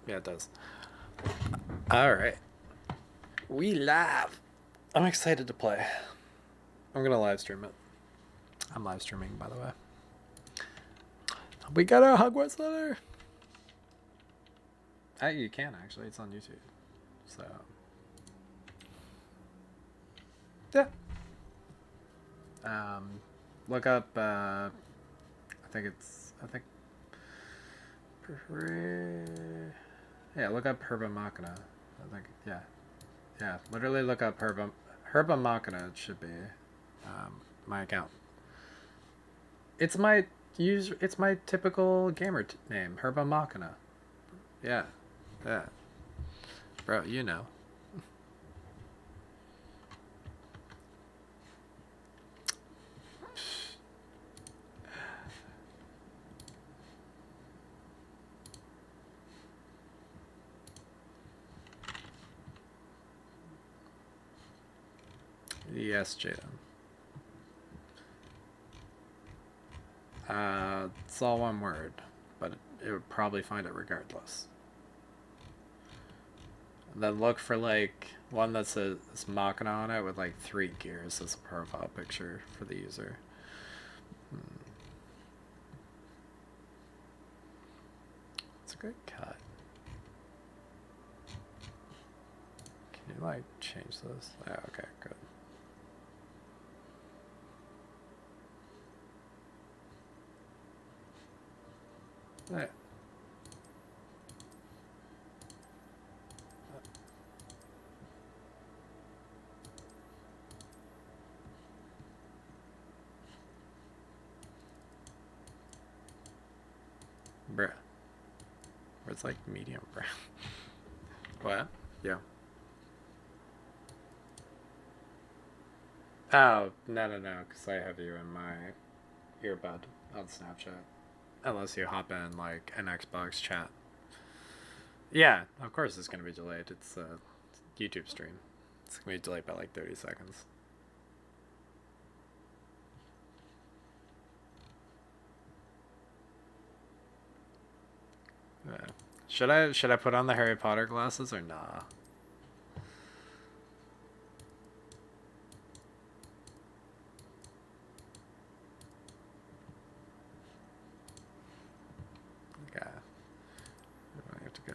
Yeah, it does. All right. We live. I'm excited to play. I'm gonna live stream it. I'm live streaming, by the way. We got our Hogwarts letter. You can actually. It's on YouTube. So yeah. Look up. I think. Yeah, look up Herba Machina. I think. Yeah. Yeah. Literally look up Herba Machina. It should be my account. It's my It's my typical gamer name, Herba Machina. Yeah. Yeah. Bro, you know. Yes, Jaden. It's all one word, but it would probably find it regardless. And then look for like one that says Machina on it with like 3 gears as a profile picture for the user. It's a good cut. Can you like change this? Yeah, okay, good. Yeah. Bruh. Or it's like medium brown. What? Yeah. Oh, no, because I have you in my earbud on Snapchat. Unless you hop in like an Xbox chat. Yeah, of course it's gonna be delayed. It's a YouTube stream. It's gonna be delayed by like 30 seconds. Yeah. Should I put on the Harry Potter glasses or nah? Okay. I have to go.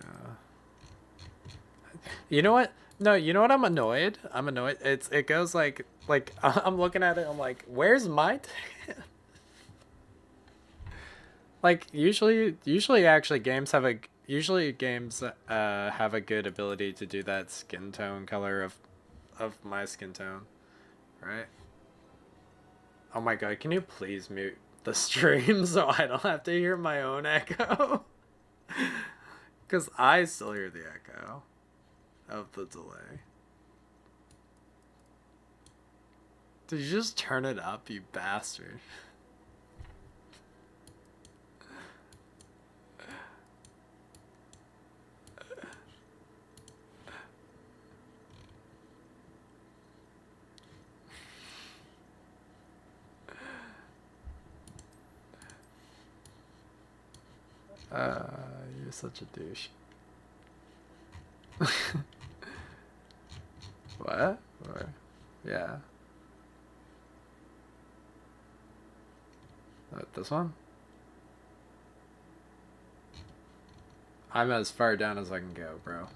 You know what? No, you know what? I'm annoyed. I'm annoyed. It goes like I'm looking at it. I'm like, where's my ticket? Like usually actually games have a good ability to do that skin tone color of my skin tone, right? Oh my god, can you please mute the stream so I don't have to hear my own echo? Because I still hear the echo of the delay. Did you just turn it up, you bastard? You're such a douche. What? Or, yeah. This one? I'm as far down as I can go, bro.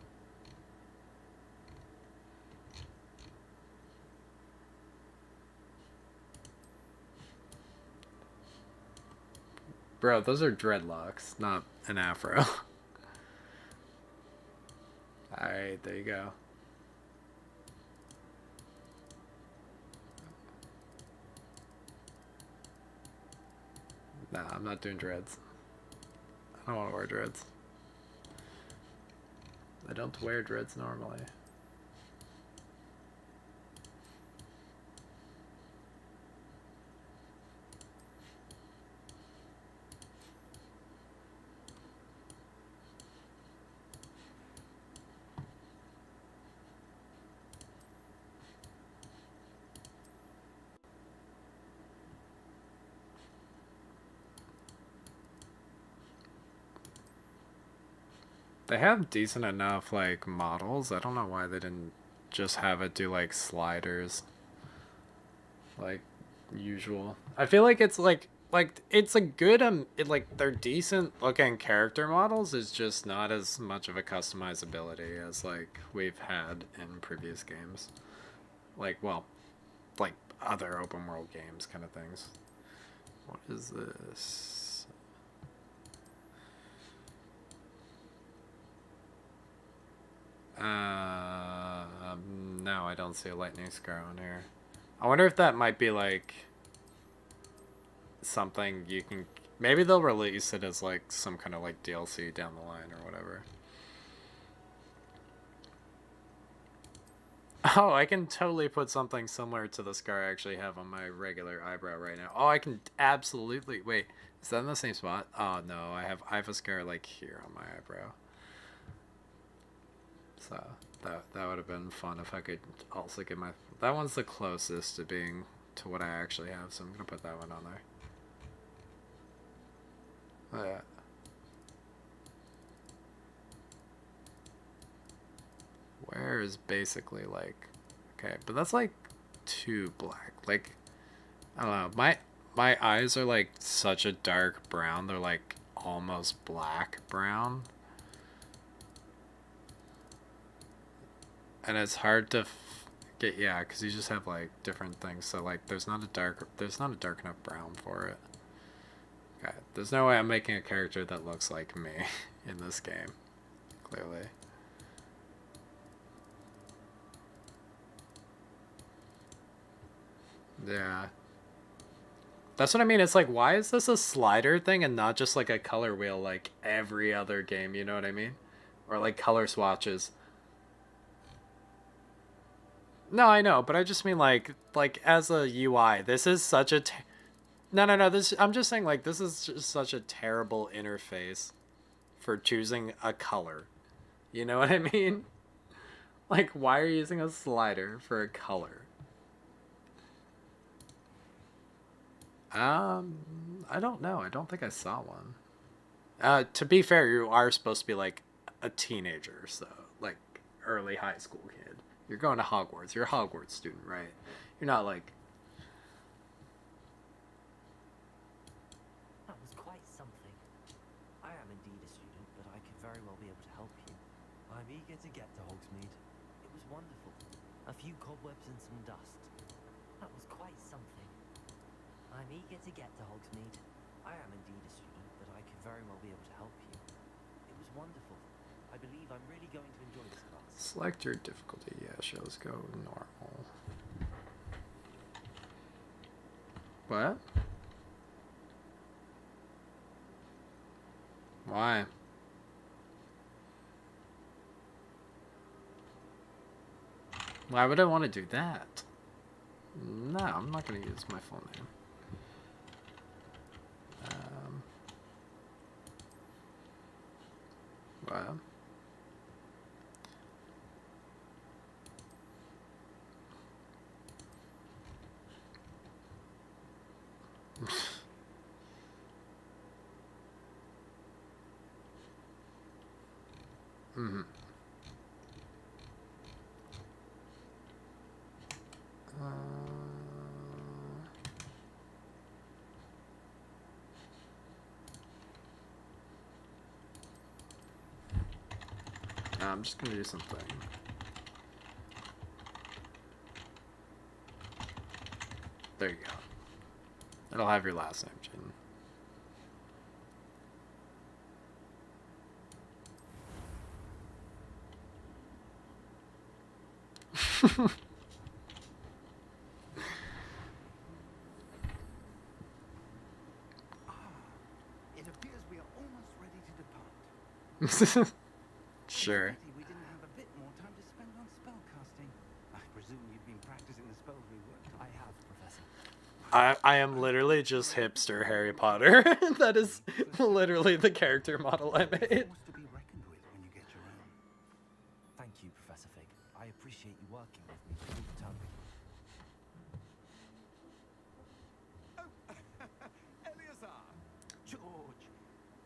Bro, those are dreadlocks, not an afro. Alright, there you go. Nah, I'm not doing dreads. I don't want to wear dreads. I don't wear dreads normally. They have decent enough like models. I don't know why they didn't just have it do like sliders like usual. I feel like it's like it's a good like they're decent looking character models. It's just not as much of a customizability as like we've had in previous games. Like well, like other open world games kind of things. What is this? No, I don't see a lightning scar on here. I wonder if that might be like something you can. Maybe they'll release it as like some kind of like DLC down the line or whatever. Oh, I can totally put something similar to the scar I actually have on my regular eyebrow right now. Oh, I can absolutely. Wait, is that in the same spot? Oh no, I have a scar like here on my eyebrow. So that would have been fun if I could also get my. That one's the closest to being to what I actually have, so I'm gonna put that one on there. Oh, yeah. Where is basically like, okay, but that's like too black. Like, I don't know. My eyes are like such a dark brown. They're like almost black brown, and it's hard to get yeah, because you just have like different things. So like, there's not a dark enough brown for it. Okay, there's no way I'm making a character that looks like me in this game. Clearly. Yeah. That's what I mean. It's like, why is this a slider thing and not just like a color wheel like every other game? You know what I mean? Or like color swatches. No, I know, but I just mean like as a UI, this is such a no, no, no. This I'm just saying like this is just such a terrible interface for choosing a color. You know what I mean? Like, why are you using a slider for a color? I don't know. I don't think I saw one. To be fair, you are supposed to be like a teenager, so like early high school kid. You're going to Hogwarts. You're a Hogwarts student, right? You're not like. That was quite something. I am indeed a student, but I could very well be able to help you. I'm eager to get to Hogsmeade. It was wonderful. A few cobwebs and some dust. That was quite something. I'm eager to get to Hogsmeade. I am indeed a student, but I could very well be able to help you. It was wonderful. I believe I'm really going to enjoy this class. Select your difficulty. Yeah, sure. Let's go normal. What? Why? Why would I want to do that? No, I'm not going to use my full name. What? Mm-hmm. I'm just gonna do something. There you go. It'll have your last name, Jin. It appears we are almost ready to depart. Sure. We didn't have a bit more time to spend on spellcasting. I presume you've been practicing the spells we worked on. I have, Professor. I am literally just hipster Harry Potter. That is literally the character model I made. Force to be reckoned with when you get your own. Thank you, Professor Fig. I appreciate you working with me through the term. Eleazar! George!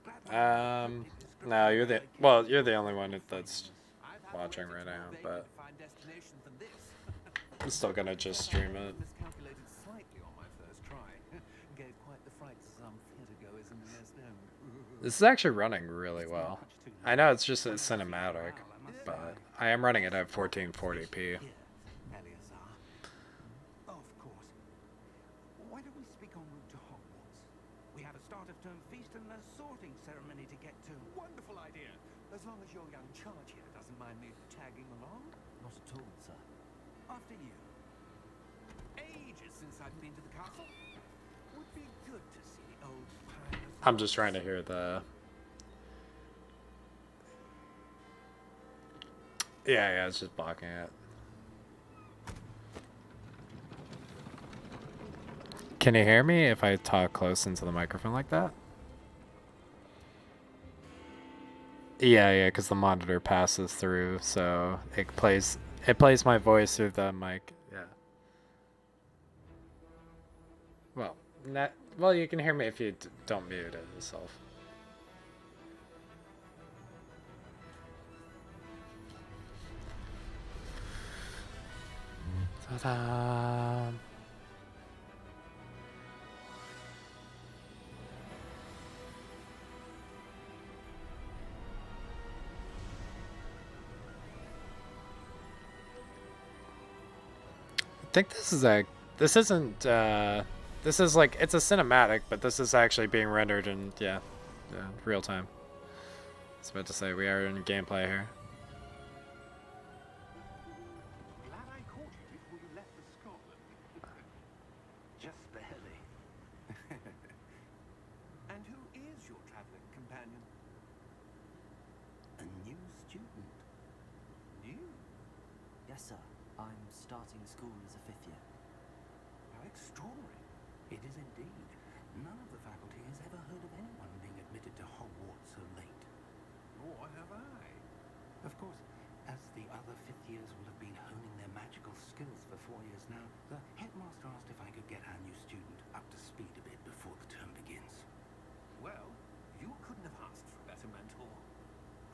Glad we Um, did this No, you're the you're the only one that's watching right now, but I'm still gonna just stream it. Miscalculated slightly on my first try. Gave quite the fright to some theatergoers in the West End. This is actually running really well. I know it's just a cinematic, but I am running it at 1440p. Eleazar. Of course. Why don't we speak en route to Hogwarts? We have a start of term feast and a sorting ceremony to get to. Wonderful idea. As long as your young charge here doesn't mind me tagging along. Not at all, sir. After you. Ages since I've been to the castle. Would be good to see the old pile of... I'm just trying to hear the... Yeah, it's just blocking it. Can you hear me if I talk close into the microphone like that? Yeah, because the monitor passes through, so it plays my voice through the mic. Yeah. Well, you can hear me if you don't mute it yourself. Ta-da! I think this is this is like, it's a cinematic, but this is actually being rendered in, yeah, real time. I was about to say, we are in gameplay here. Glad I caught you before you left for Scotland. Just barely. And who is your traveling companion? A new student. New? Yes, sir. I'm starting school as a 5th year. How extraordinary. It is indeed. None of the faculty has ever heard of anyone being admitted to Hogwarts so late. Nor have I. Of course, as the other 5th years will have been honing their magical skills for 4 years now, the headmaster asked if I could get our new student up to speed a bit before the term begins. Well, you couldn't have asked for a better mentor.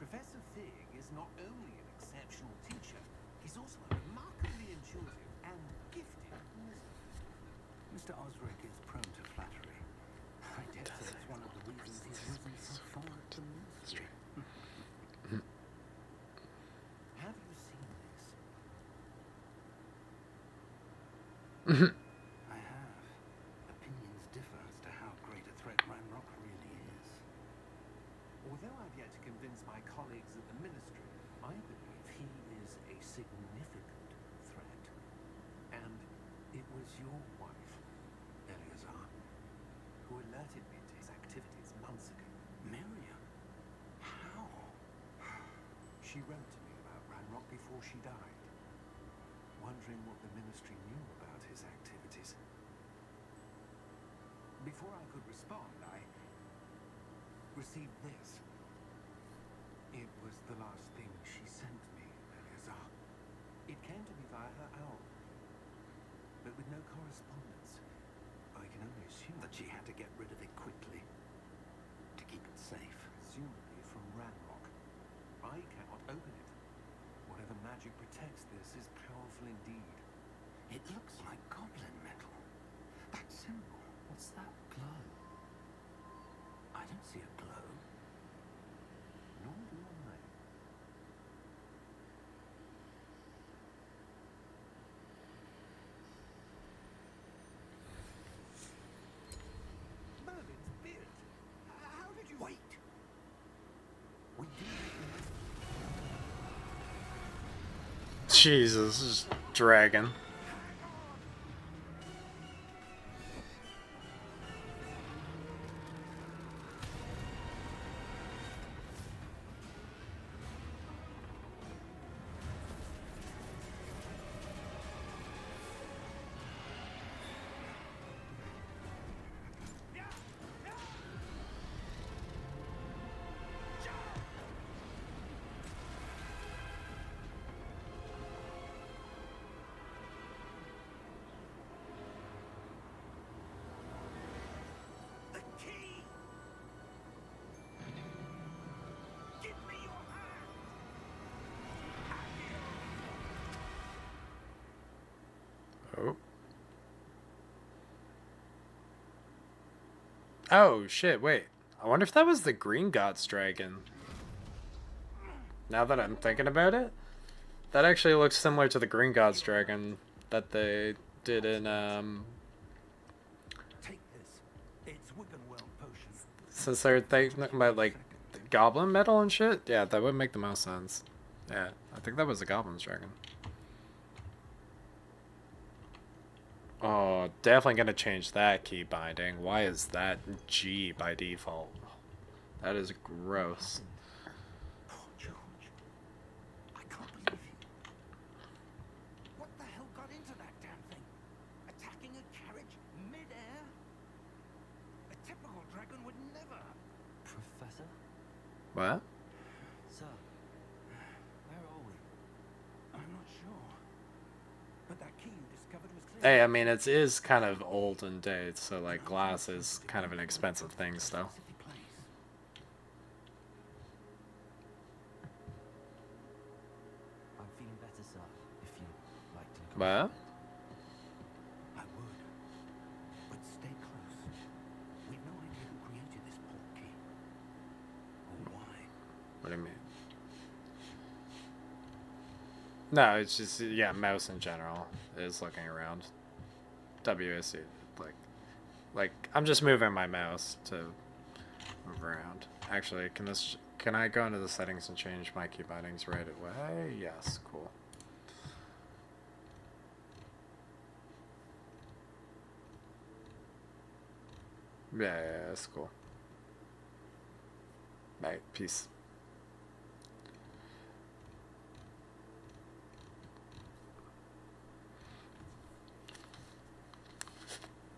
Professor Fig is not only an exceptional teacher, he's also a remarkably intuitive and gifted wizard. Mr. Osric is prone to flattery. I dare say it's one of the reasons he's risen so far up the ministry. Have you seen this? I have. Opinions differ as to how great a threat Ranrock really is. Although I've yet to convince my colleagues at the ministry, I believe he is a significant threat. And it was your wife, Eleazar, who alerted me to his activities months ago. Miriam? How? She wrote to me about Ranrock before she died, wondering what the ministry knew about his activities. Before I could respond, I received this. It was the last thing she sent me, Eleazar. It came to me via her owl, but with no correspondence. I can only assume that she had to get rid of it quickly to keep it safe. Presumably from Ranrock. I cannot open it. Whatever magic protects this is powerful indeed. It looks like goblin metal. That symbol. What's that glow? I don't see a glow. Nor do I. Merlin's beard. How did you... Wait. We did... Jesus, this is dragging. Oh shit! Wait, I wonder if that was the Green Gods dragon. Now that I'm thinking about it, that actually looks similar to the Green Gods dragon that they did in Take this. It's Wiggenweld potion. Since they're thinking about like goblin metal and shit. Yeah, that would make the most sense. Yeah, I think that was the Goblin's dragon. Oh, definitely gonna change that key binding. Why is that G by default? That is gross. Oh, George. I can't believe you. What the hell got into that damn thing? Attacking a carriage mid-air? A typical dragon would never. Professor? What? Sir, where are we? I'm not sure. But that key you discovered was clear. Hey, I mean, it is kind of old in date, so like glass is kind of an expensive thing still. Specific place. I'm feeling better, sir. If you'd like to look What? around. I would. But stay close. We've no idea who created this port key. Or why. What do you mean? No, it's just, yeah, mouse in general is looking around. WSC, like I'm just moving my mouse to move around. Actually, can I go into the settings and change my key bindings right away? Yes, cool. Yeah, that's cool. Bye, peace.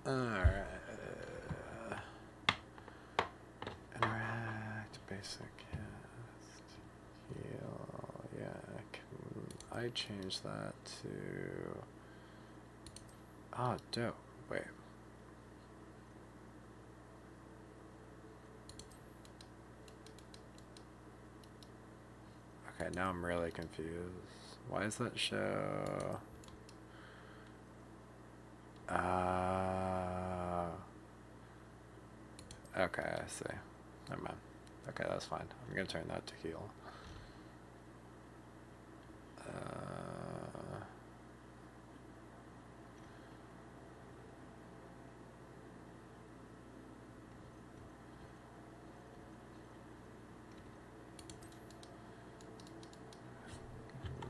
Alright. Interact, basic cast, heal. Yeah, can I change that to... Ah, dope. Wait. Okay, now I'm really confused. Why does that show... Okay, I see. Never mind. Okay, that's fine. I'm gonna turn that to heal.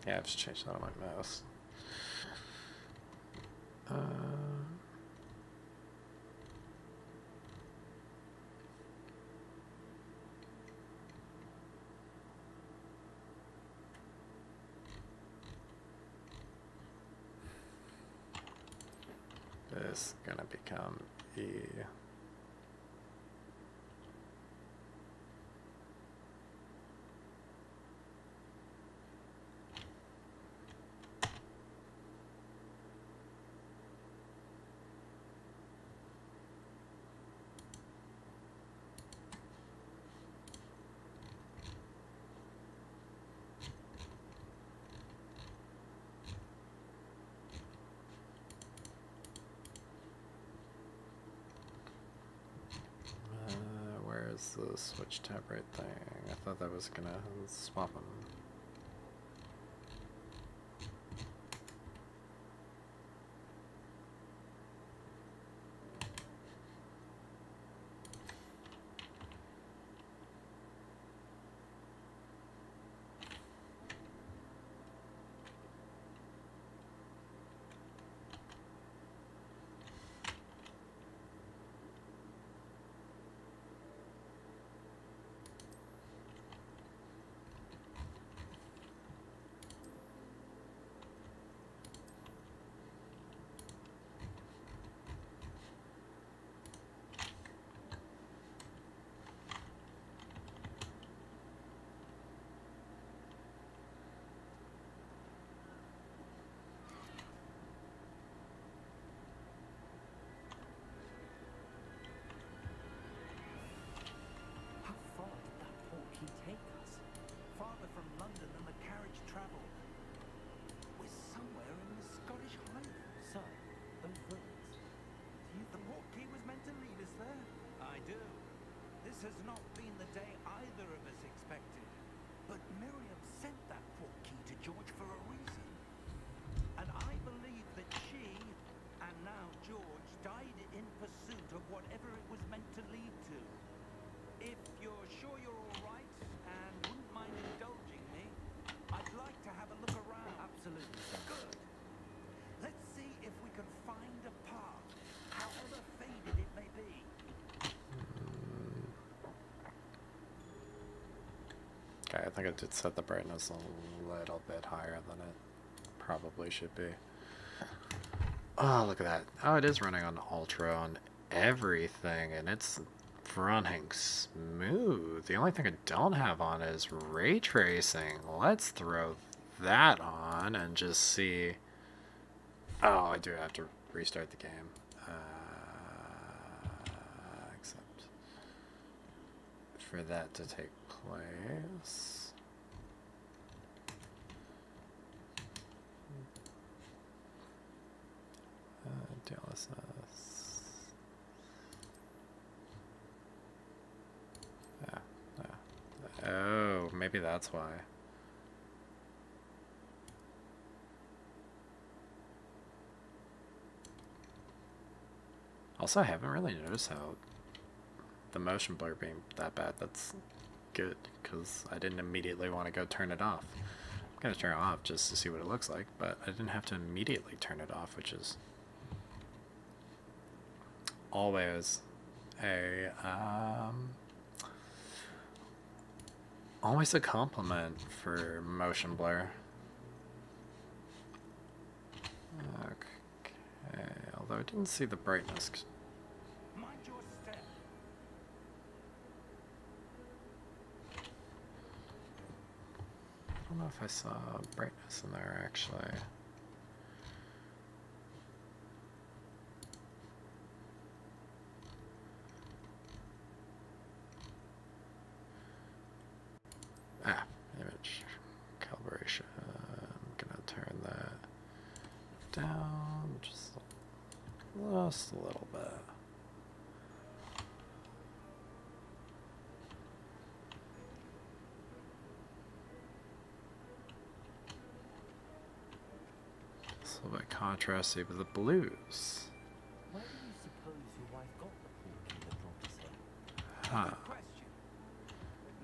Yeah, I've just changed that on my mouse. This is gonna become E. Where's the switch tab right thing? I thought that was gonna swap them. has not been the day either of us expected. But Miriam sent that portkey to George for a reason. And I believe that she, and now George, died in pursuit of whatever it was meant to lead to. If you're sure you're all right and wouldn't mind indulging me, I'd like to have a look around. Absolutely, sir. Good. Let's see if we can find a path, however faded it may be. Okay, I think I did set the brightness a little bit higher than it probably should be. Oh, look at that. Oh, it is running on ultra on everything, and it's running smooth. The only thing I don't have on is ray tracing. Let's throw that on and just see. Oh, I do have to restart the game. Except for that to take place. DLSS. Yeah. Oh, maybe that's why. Also, I haven't really noticed how the motion blur being that bad. That's good, because I didn't immediately want to go turn it off. I'm going to turn it off just to see what it looks like, but I didn't have to immediately turn it off, which is always a compliment for motion blur. Okay, although I didn't see the brightness. Mind your step. I don't know if I saw brightness in there actually. Image calibration. I'm gonna turn that down just a little bit. It's a little bit contrasty with the blues. Where do you suppose your wife got the portkey that brought us here? Huh. Question.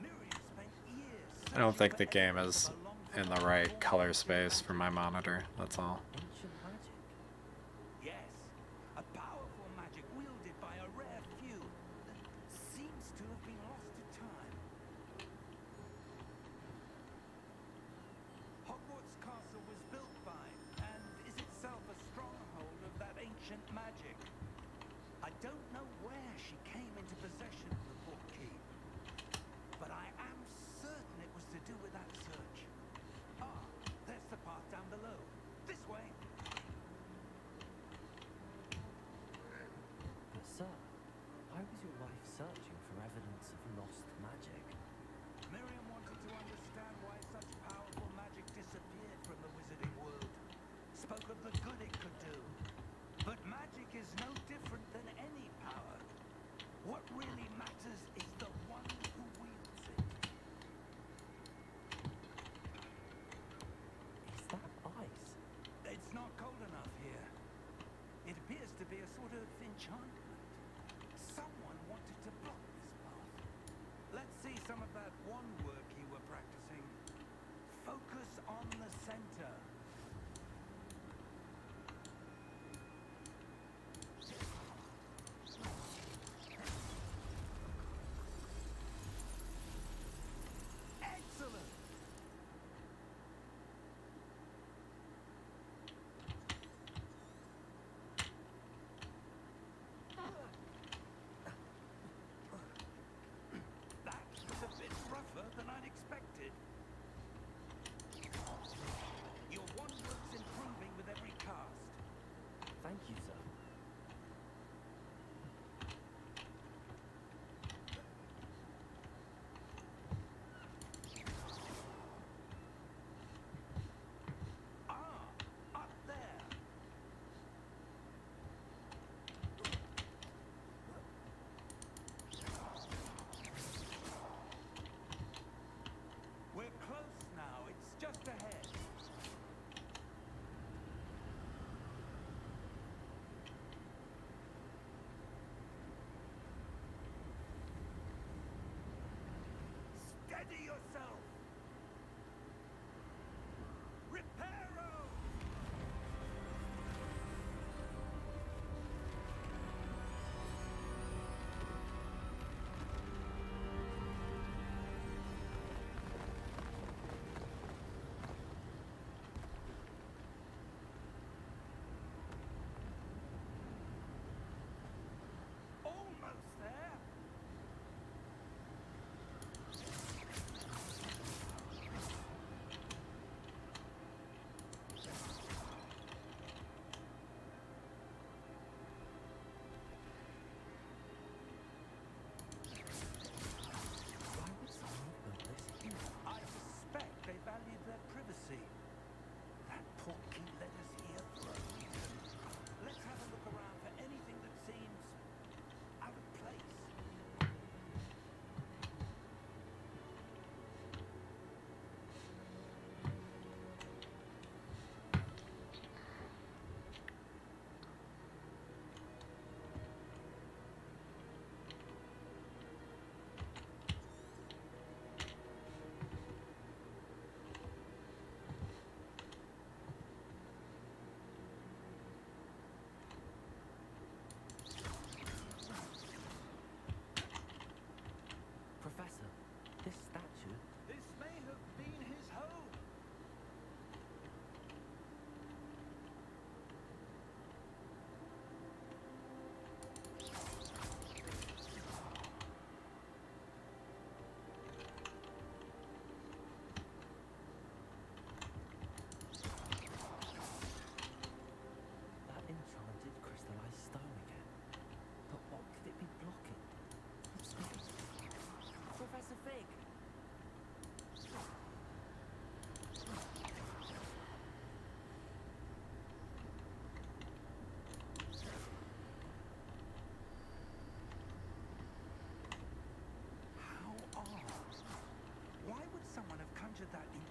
Miriam spent years I don't think the searching for game evidence is of a long in the forgotten right form color of space for my magic. monitor, that's all. Ancient magic. Yes, a powerful magic wielded by a rare few that seems to have been lost to time. Hogwarts Castle was built by, and is itself a stronghold of that ancient magic. I don't know where she came into possession of the portkey, but I am certain it was to do with that search. Ah, there's the path down below. This way.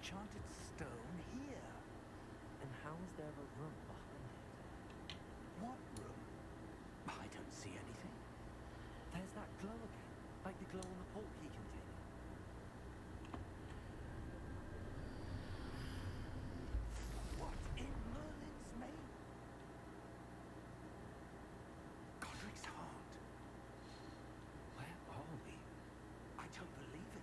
enchanted stone here. And how is there a room behind it? What room? I don't see anything. There's that glow again, like the glow on the portkey container. What in Merlin's name? Godric's heart. Where are we? I don't believe it.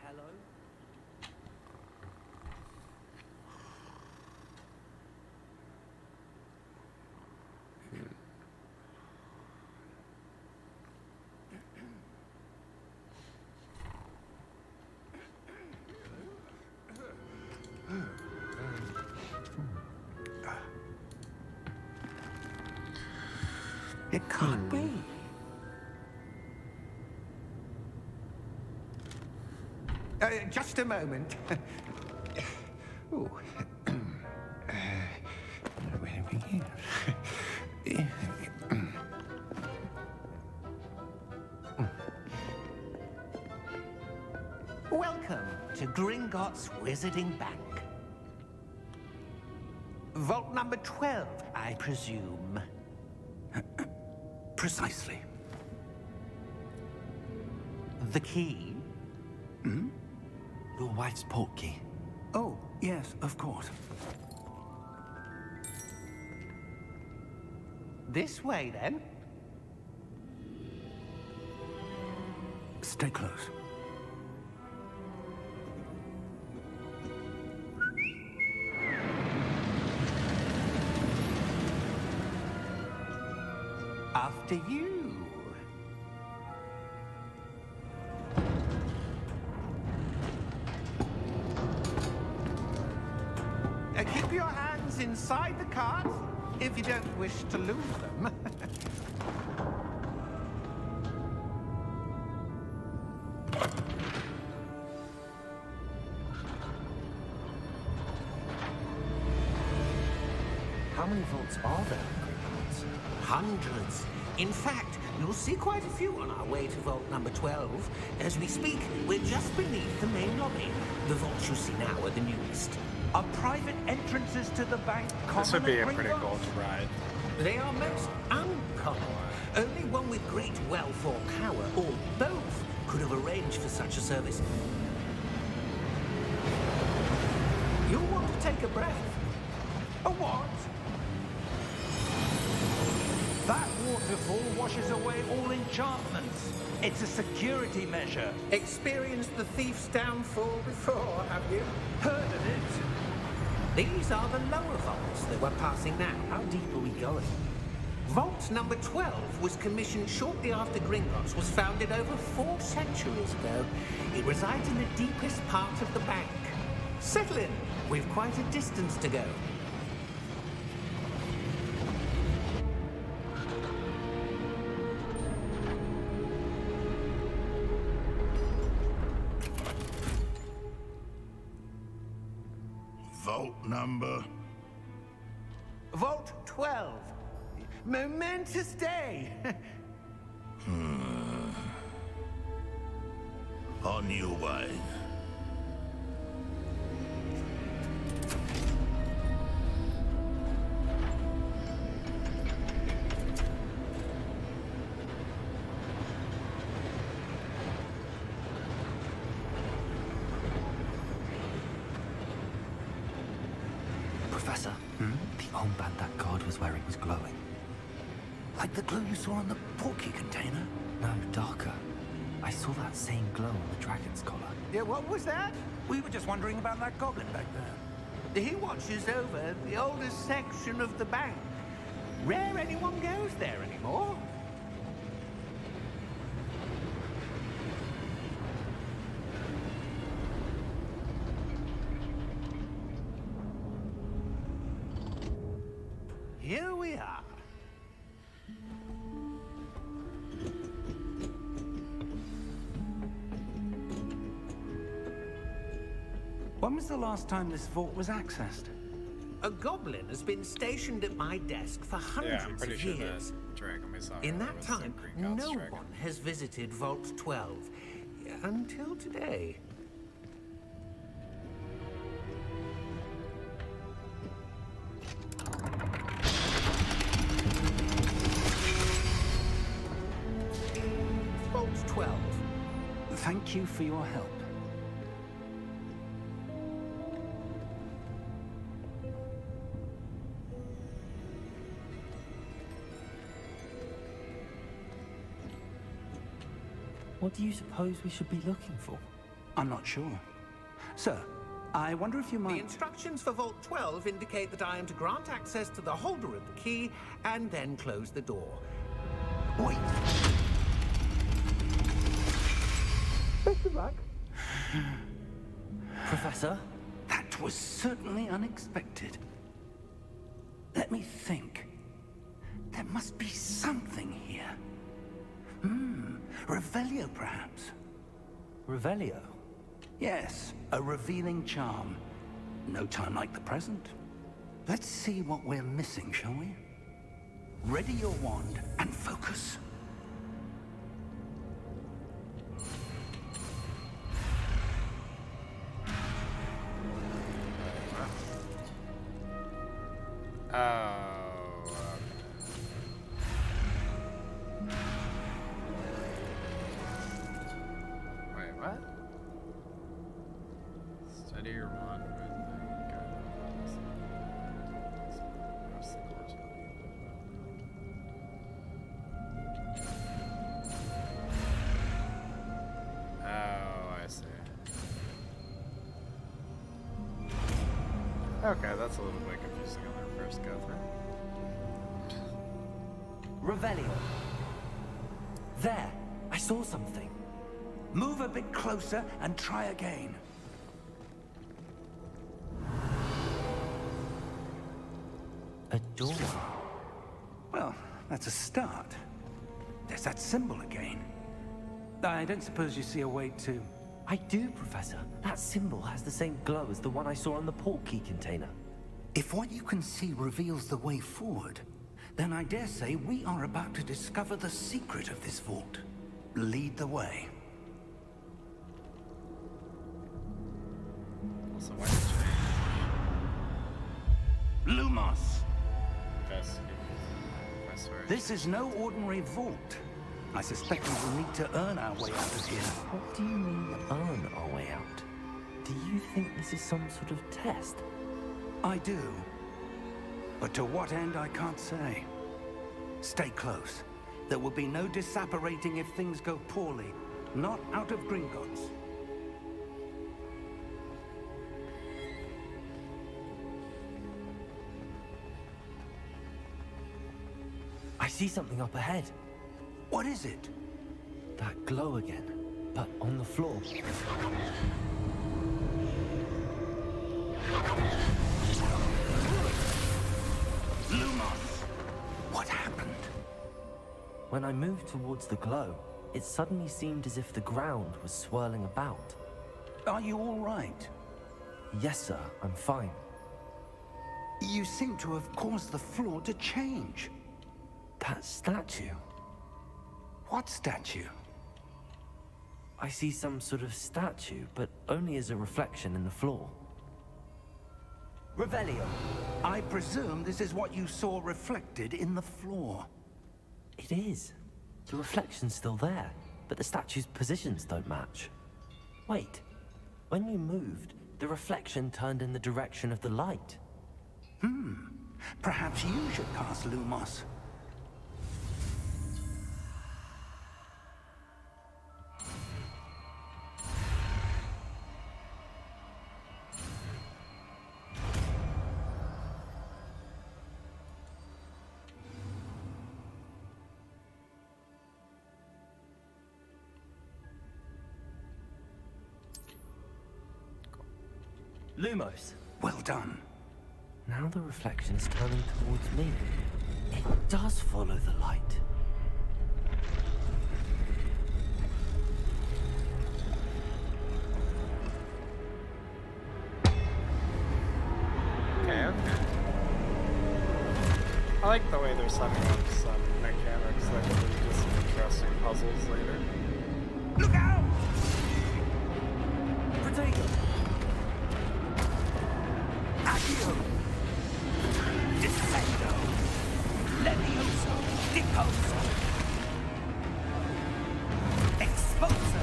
Hello? It can't be. Just a moment. Ooh. Where are we here? Welcome to Gringotts Wizarding Bank. Vault number 12, I presume. Precisely. The key? Your wife's portkey. Oh, yes, of course. This way, then. Stay close. After you. Keep your hands inside the cart if you don't wish to lose them. How many vaults are there in Gringotts? Hundreds. In fact, you'll see quite a few on our way to vault number 12. As we speak, we're just beneath the main lobby. The vaults you see now are the newest. Are private entrances to the bank common? This would be a at pretty Gringotts? cool to ride. They are most uncommon. Only one with great wealth or power, or both, could have arranged for such a service. You'll want to take a breath. A what? That waterfall washes away all enchantments. It's a security measure. Experienced the thief's downfall before, have you? Heard of it? These are the lower vaults that we're passing now. How deep are we going? Vault number 12 was commissioned shortly after Gringotts was founded over 4 centuries ago. It resides in the deepest part of the bank. Settle in. We've quite a distance to go. Vault number. Vault 12. Momentous day. On your way. Professor, the armband that guard was wearing was glowing. Like the glue you saw on the portkey container? No, darker. I saw that same glow on the dragon's collar. Yeah, what was that? We were just wondering about that goblin back there. He watches over the oldest section of the bank. Rare anyone goes there anymore. Here we are. When was the last time this vault was accessed? A goblin has been stationed at my desk for hundreds pretty of sure years. dragon we saw In earlier that was the time, Green God's no dragon. one has visited Vault 12. Until today. Vault 12. Thank you for your help. What do you suppose we should be looking for? I'm not sure. Sir, I wonder if you The might... instructions for Vault 12 indicate that I am to grant access to the holder of the key and then close the door. Wait! Best of luck. Professor? That was certainly unexpected. Let me think. There must be something here. Revelio, perhaps? Revelio? Yes, a revealing charm. No time like the present. Let's see what we're missing, shall we? Ready your wand and focus. Oh. Wait, what? Study your wand with the Oh, I see. Okay, that's a little bit confusing on their first go through. Revelio. There! I saw something. Move a bit closer and try again. A door. Well, that's a start. There's that symbol again. I don't suppose you see a way to... I do, Professor. That symbol has the same glow as the one I saw on the port key container. If what you can see reveals the way forward, then I dare say we are about to discover the secret of this vault. Lead the way. Also, why did you Lumos! best I swear. This is no ordinary vault. I suspect we will need to earn our way out of here. What do you mean, earn our way out? Do you think this is some sort of test? I do. But to what end, I can't say. Stay close. There will be no disapparating if things go poorly. Not out of Gringotts. I see something up ahead. What is it? That glow again, but on the floor. Lumos! What happened? When I moved towards the glow, it suddenly seemed as if the ground was swirling about. Are you all right? Yes, sir, I'm fine. You seem to have caused the floor to change. That statue. What statue? I see some sort of statue, but only as a reflection in the floor. Revelio. I presume this is what you saw reflected in the floor. It is. The reflection's still there, but the statue's positions don't match. Wait. When you moved, the reflection turned in the direction of the light. Perhaps you should cast Lumos. Lumos. Well done. Now the reflection is turning towards me. It does follow the light. Okay, okay. I like the way they're setting up some mechanics puzzles later. Look out! Protego! Accio! Descendo! Levioso! Deposo! Exposo!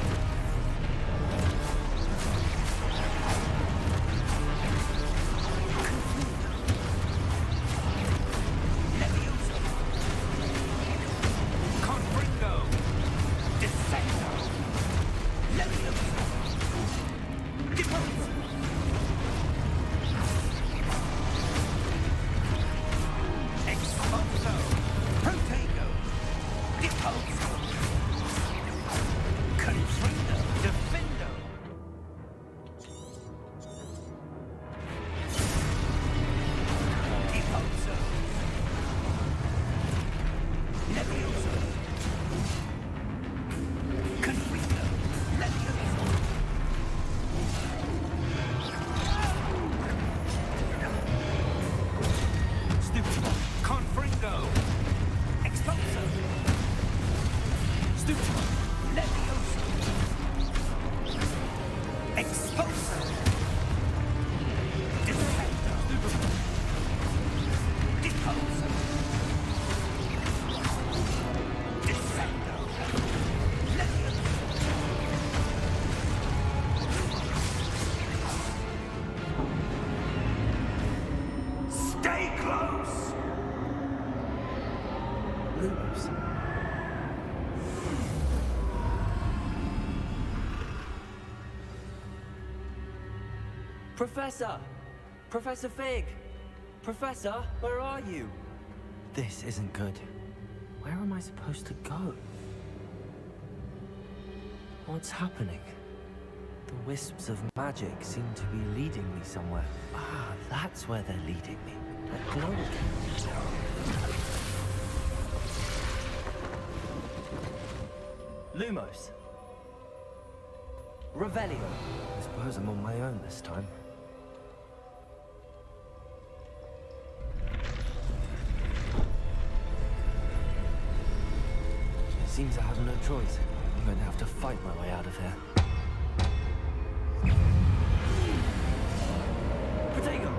Levioso! Confringo! Descendo! Levioso! Deposo! Exposo! Protego! Deposo! Confrindo! Defendo! Deposo! Levioso! Confrindo! Levioso! Stupid! Confringo! Expulso! Stupid! Levioso! Expulso! Defendo! Stupid! Deposo! Defendo! Levioso! Stay close! Lumos. Professor! Professor Fig! Professor, where are you? This isn't good. Where am I supposed to go? What's happening? The wisps of magic seem to be leading me somewhere. Ah, that's where they're leading me. That glow again. Lumos. Revelio. I suppose I'm on my own this time. It seems I have no choice. I'm going to have to fight my way out of here. Protego!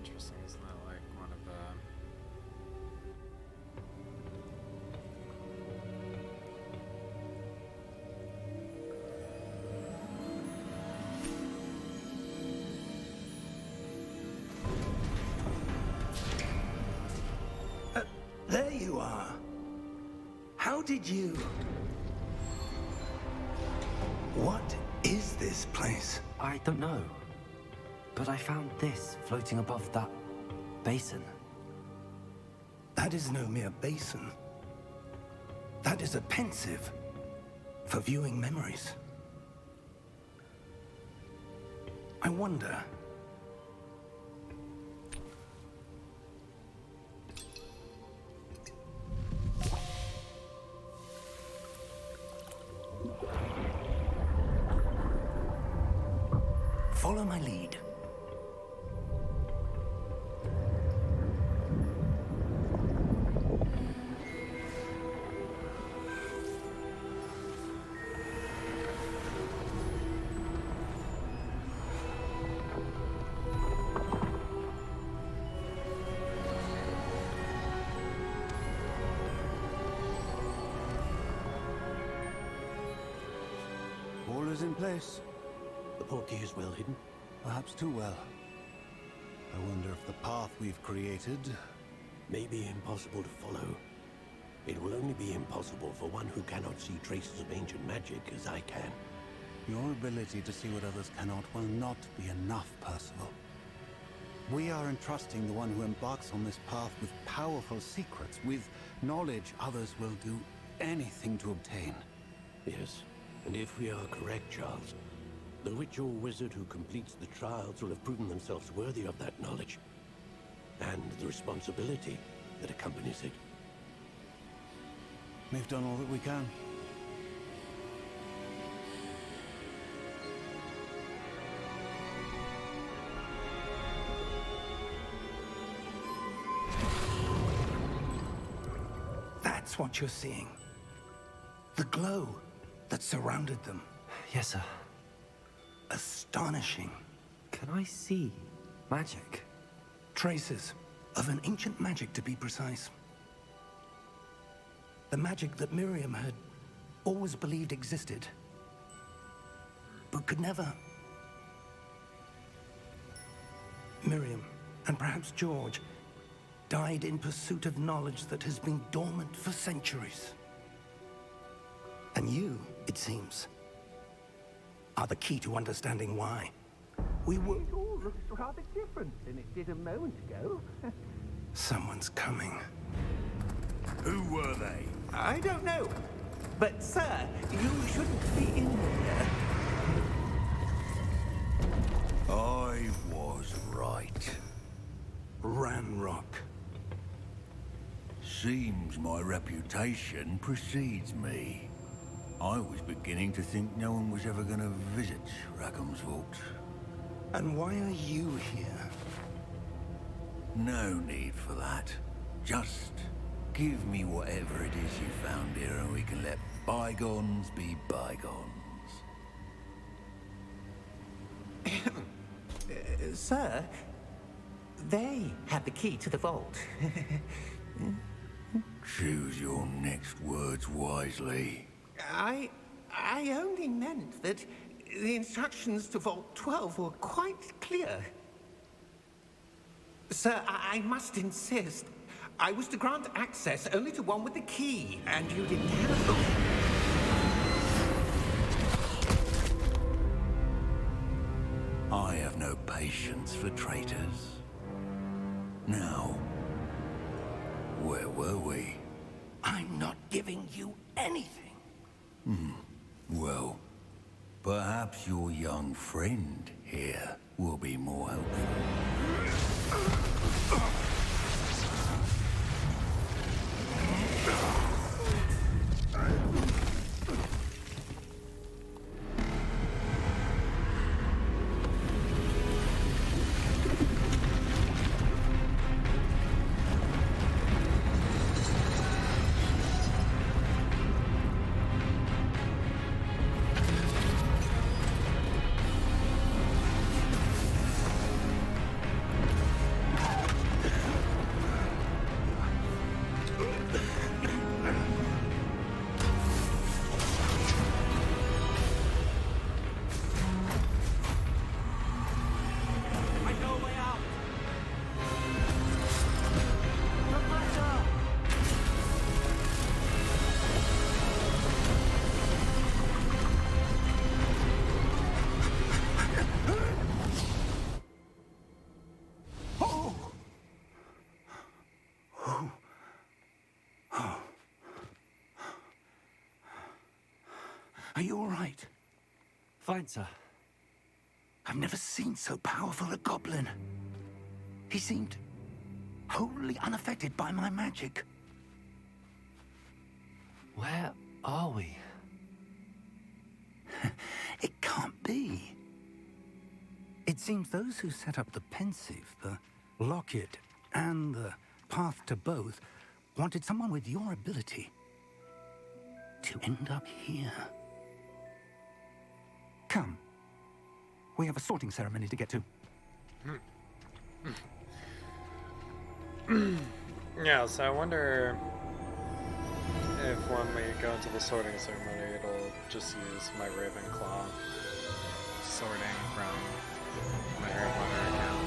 interesting. Isn't that like one of the... There you are. How did you... What is this place? I don't know. But I found this floating above that basin. That is no mere basin. That is a pensive for viewing memories. I wonder... Follow my lead. All is in place. The portkey is well hidden. Perhaps too well. I wonder if the path we've created... May be impossible to follow. It will only be impossible for one who cannot see traces of ancient magic as I can. Your ability to see what others cannot will not be enough, Percival. We are entrusting the one who embarks on this path with powerful secrets, with knowledge others will do anything to obtain. Yes, and if we are correct, Charles, the witch or wizard who completes the trials will have proven themselves worthy of that knowledge, and the responsibility that accompanies it. We've done all that we can. That's what you're seeing. The glow that surrounded them. Yes, sir. Astonishing. Can I see magic? Traces of an ancient magic, to be precise. The magic that Miriam had always believed existed, but could never. Miriam, and perhaps George, died in pursuit of knowledge that has been dormant for centuries. And you, it seems, are the key to understanding why. We were... It all looks rather different than it did a moment ago. Someone's coming. Who were they? I don't know. But, sir, you shouldn't be in here. I was right. Ranrock. Seems my reputation precedes me. I was beginning to think no one was ever going to visit Rackham's Vault. And why are you here? No need for that. Just give me whatever it is you found here and we can let bygones be bygones. Sir, they have the key to the vault. Choose your next words wisely. I only meant that the instructions to Vault 12 were quite clear. Sir, I must insist. I was to grant access only to one with the key, and you didn't have them. I have no patience for traitors. Now, where were we? I'm not giving you anything. Well, perhaps your young friend here will be more helpful. Are you all right? Fine, sir. I've never seen so powerful a goblin. He seemed wholly unaffected by my magic. Where are we? It can't be. It seems those who set up the pensive, the locket, and the path to both wanted someone with your ability to end up here. Come. We have a sorting ceremony to get to. Yeah, so I wonder if when we go into the sorting ceremony, it'll just use my Ravenclaw sorting from my Harry Potter account.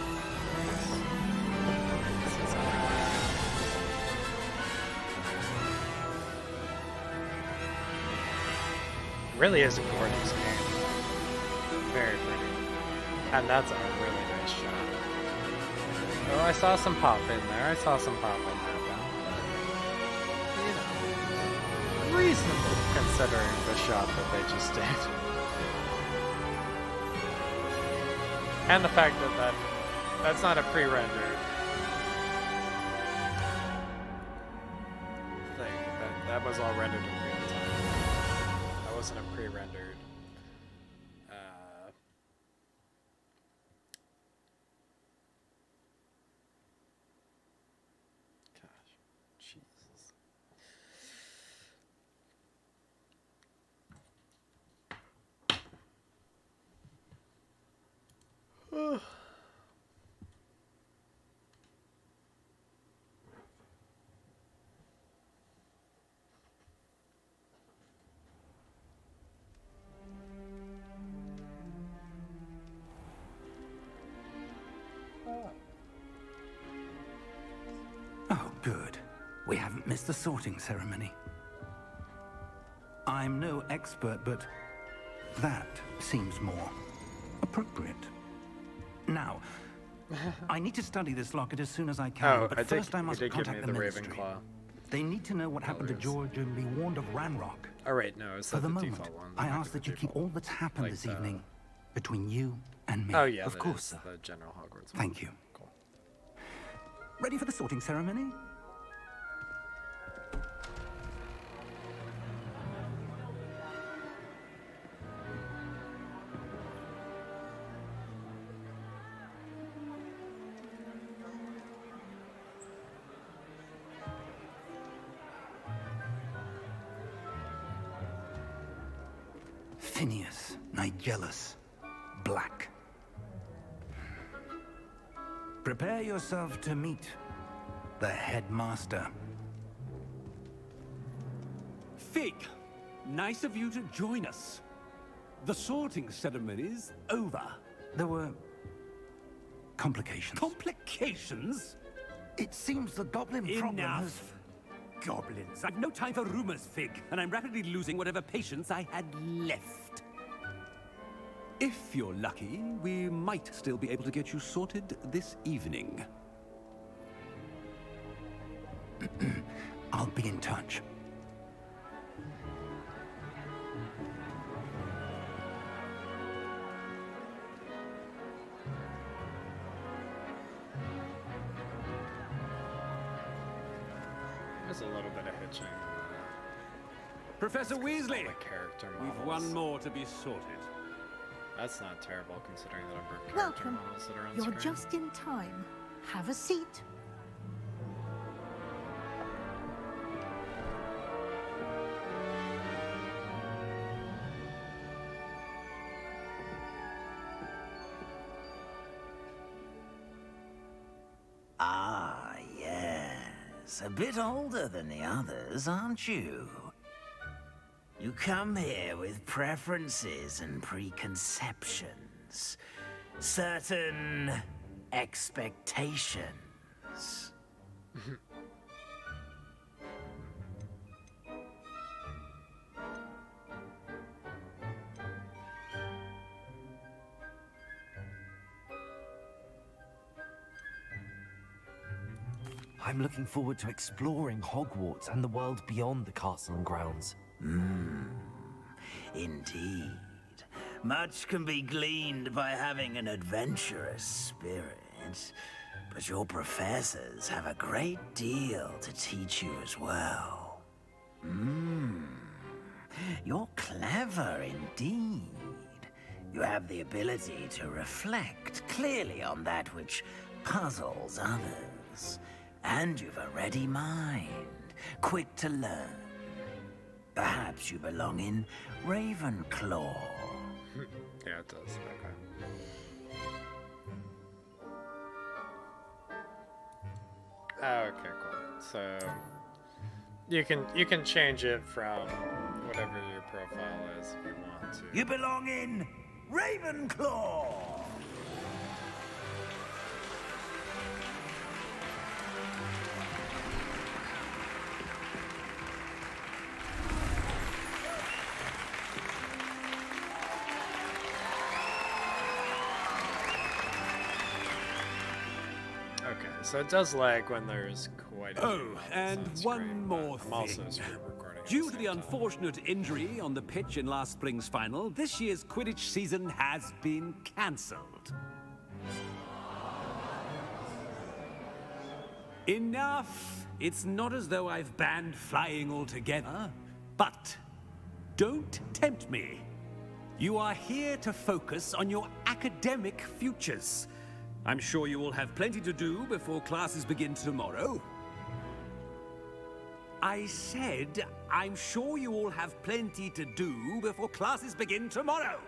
Since I like that. Really is a gorgeous game. Very pretty. And that's a really nice shot. Oh, I saw some pop in there. I saw some pop in there, though. You know, reasonable considering the shot that they just did. And the fact that that's not a pre-rendered thing. That was all rendered in real time. That wasn't a pre-rendered. Jesus. Oh, good. We haven't missed the sorting ceremony. I'm no expert, but that seems more appropriate. Now, I need to study this locket as soon as I can, Oh, but first I must you did give me contact the the ministry. Ravenclaw. They need to know what happened to Colors. George and be warned of Ranrock. Oh, right, no, it's For not the the moment, default one. I Might ask be that the you keep default. all that's happened Like this the- evening between you and me. Oh, yeah, of that course, is sir. the general Hogwarts one. Thank you. Cool. Ready for the sorting ceremony? Phineas, Nigellus, Black. Prepare yourself to meet the headmaster. Fig, nice of you to join us. The sorting ceremony's over. There were complications. Complications? It seems the goblin problem has... Enough. Goblins. I've no time for rumors, Fig, and I'm rapidly losing whatever patience I had left. If you're lucky, we might still be able to get you sorted this evening. I'll be in touch. There's a little bit of hitching. Professor Weasley, The character we've models. one more to be sorted. That's not terrible considering the number of character Welcome. models that are on You're screen. just in time. Have a seat. Ah, yes. A bit older than the others, aren't you? You come here with preferences and preconceptions. Certain expectations. I'm looking forward to exploring Hogwarts and the world beyond the castle and grounds. Indeed. Much can be gleaned by having an adventurous spirit, but your professors have a great deal to teach you as well. You're clever indeed. You have the ability to reflect clearly on that which puzzles others. And you've a ready mind, quick to learn. Perhaps you belong in Ravenclaw. Yeah, it does. Okay. Okay, cool. So you can change it from whatever your profile is if you want to. You belong in Ravenclaw! Okay, so it does lag when there's quite a few Oh, levels and on one screen, more but I'm also thing. screen recording. at Due to same the time. unfortunate injury on the pitch in last spring's final, this year's Quidditch season has been cancelled. Enough! It's not as though I've banned flying altogether, but don't tempt me. You are here to focus on your academic futures. I'm sure you will have plenty to do before classes begin tomorrow. I said, I'm sure you all have plenty to do before classes begin tomorrow.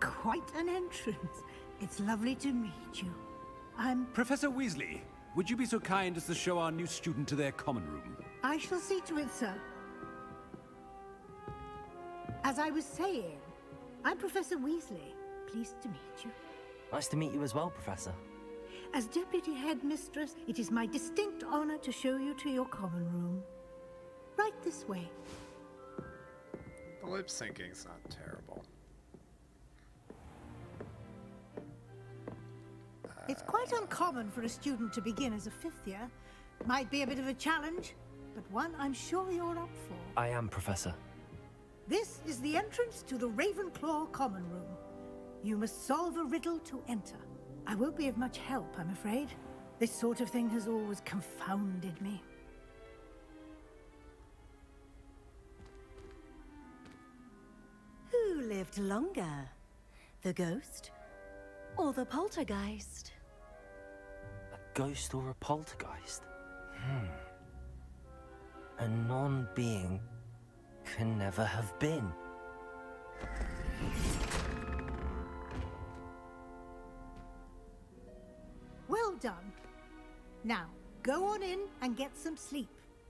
Quite an entrance. It's lovely to meet you. I'm... Professor Weasley, would you be so kind as to show our new student to their common room? I shall see to it, sir. As I was saying, I'm Professor Weasley. Pleased to meet you. Nice to meet you as well, Professor. As Deputy Headmistress, it is my distinct honor to show you to your common room. Right this way. The lip syncing's not terrible. It's quite uncommon for a student to begin as a fifth year. Might be a bit of a challenge, but one I'm sure you're up for. I am, Professor. This is the entrance to the Ravenclaw common room. You must solve a riddle to enter. I won't be of much help, I'm afraid. This sort of thing has always confounded me. Who lived longer? The ghost or the poltergeist? A ghost or a poltergeist? A non-being can never have been. Well done. Now, go on in and get some sleep.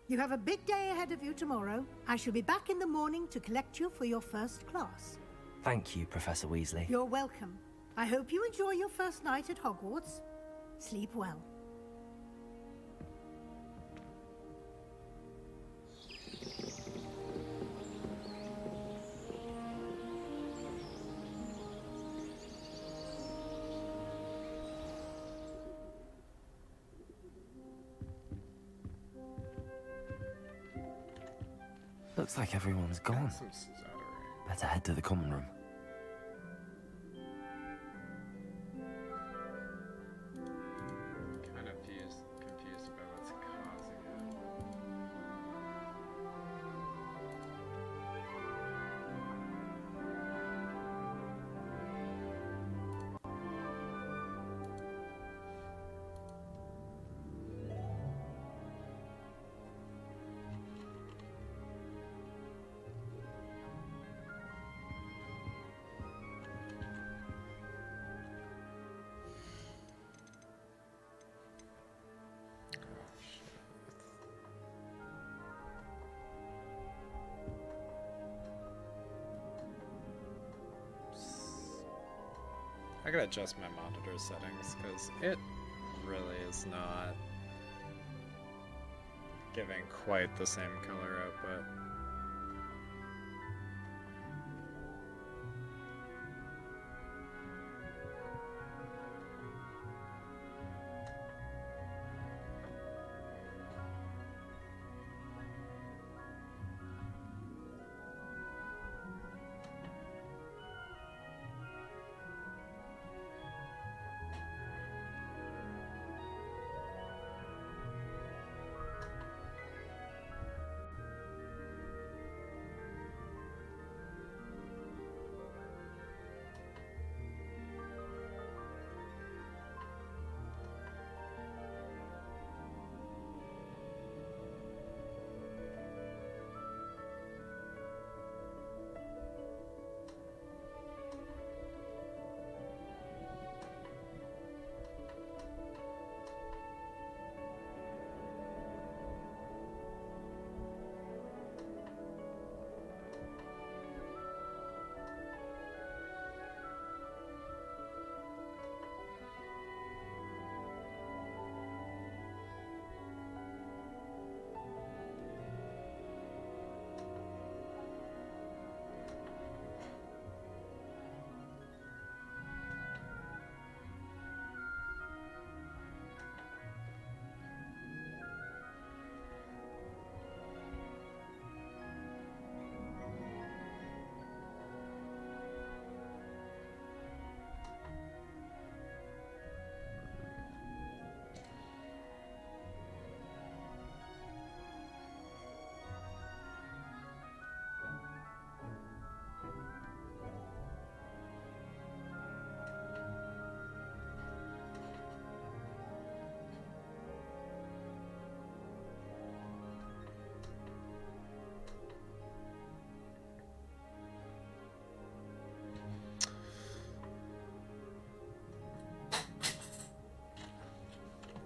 You have a big day ahead of you tomorrow. I shall be back in the morning to collect you for your first class. Thank you, Professor Weasley. You're welcome. I hope you enjoy your first night at Hogwarts. Sleep well. Looks like everyone's gone. Some stuttering. Better head to the common room. Kind of confused about what's causing it. I gotta adjust my monitor settings because it really is not giving quite the same color output.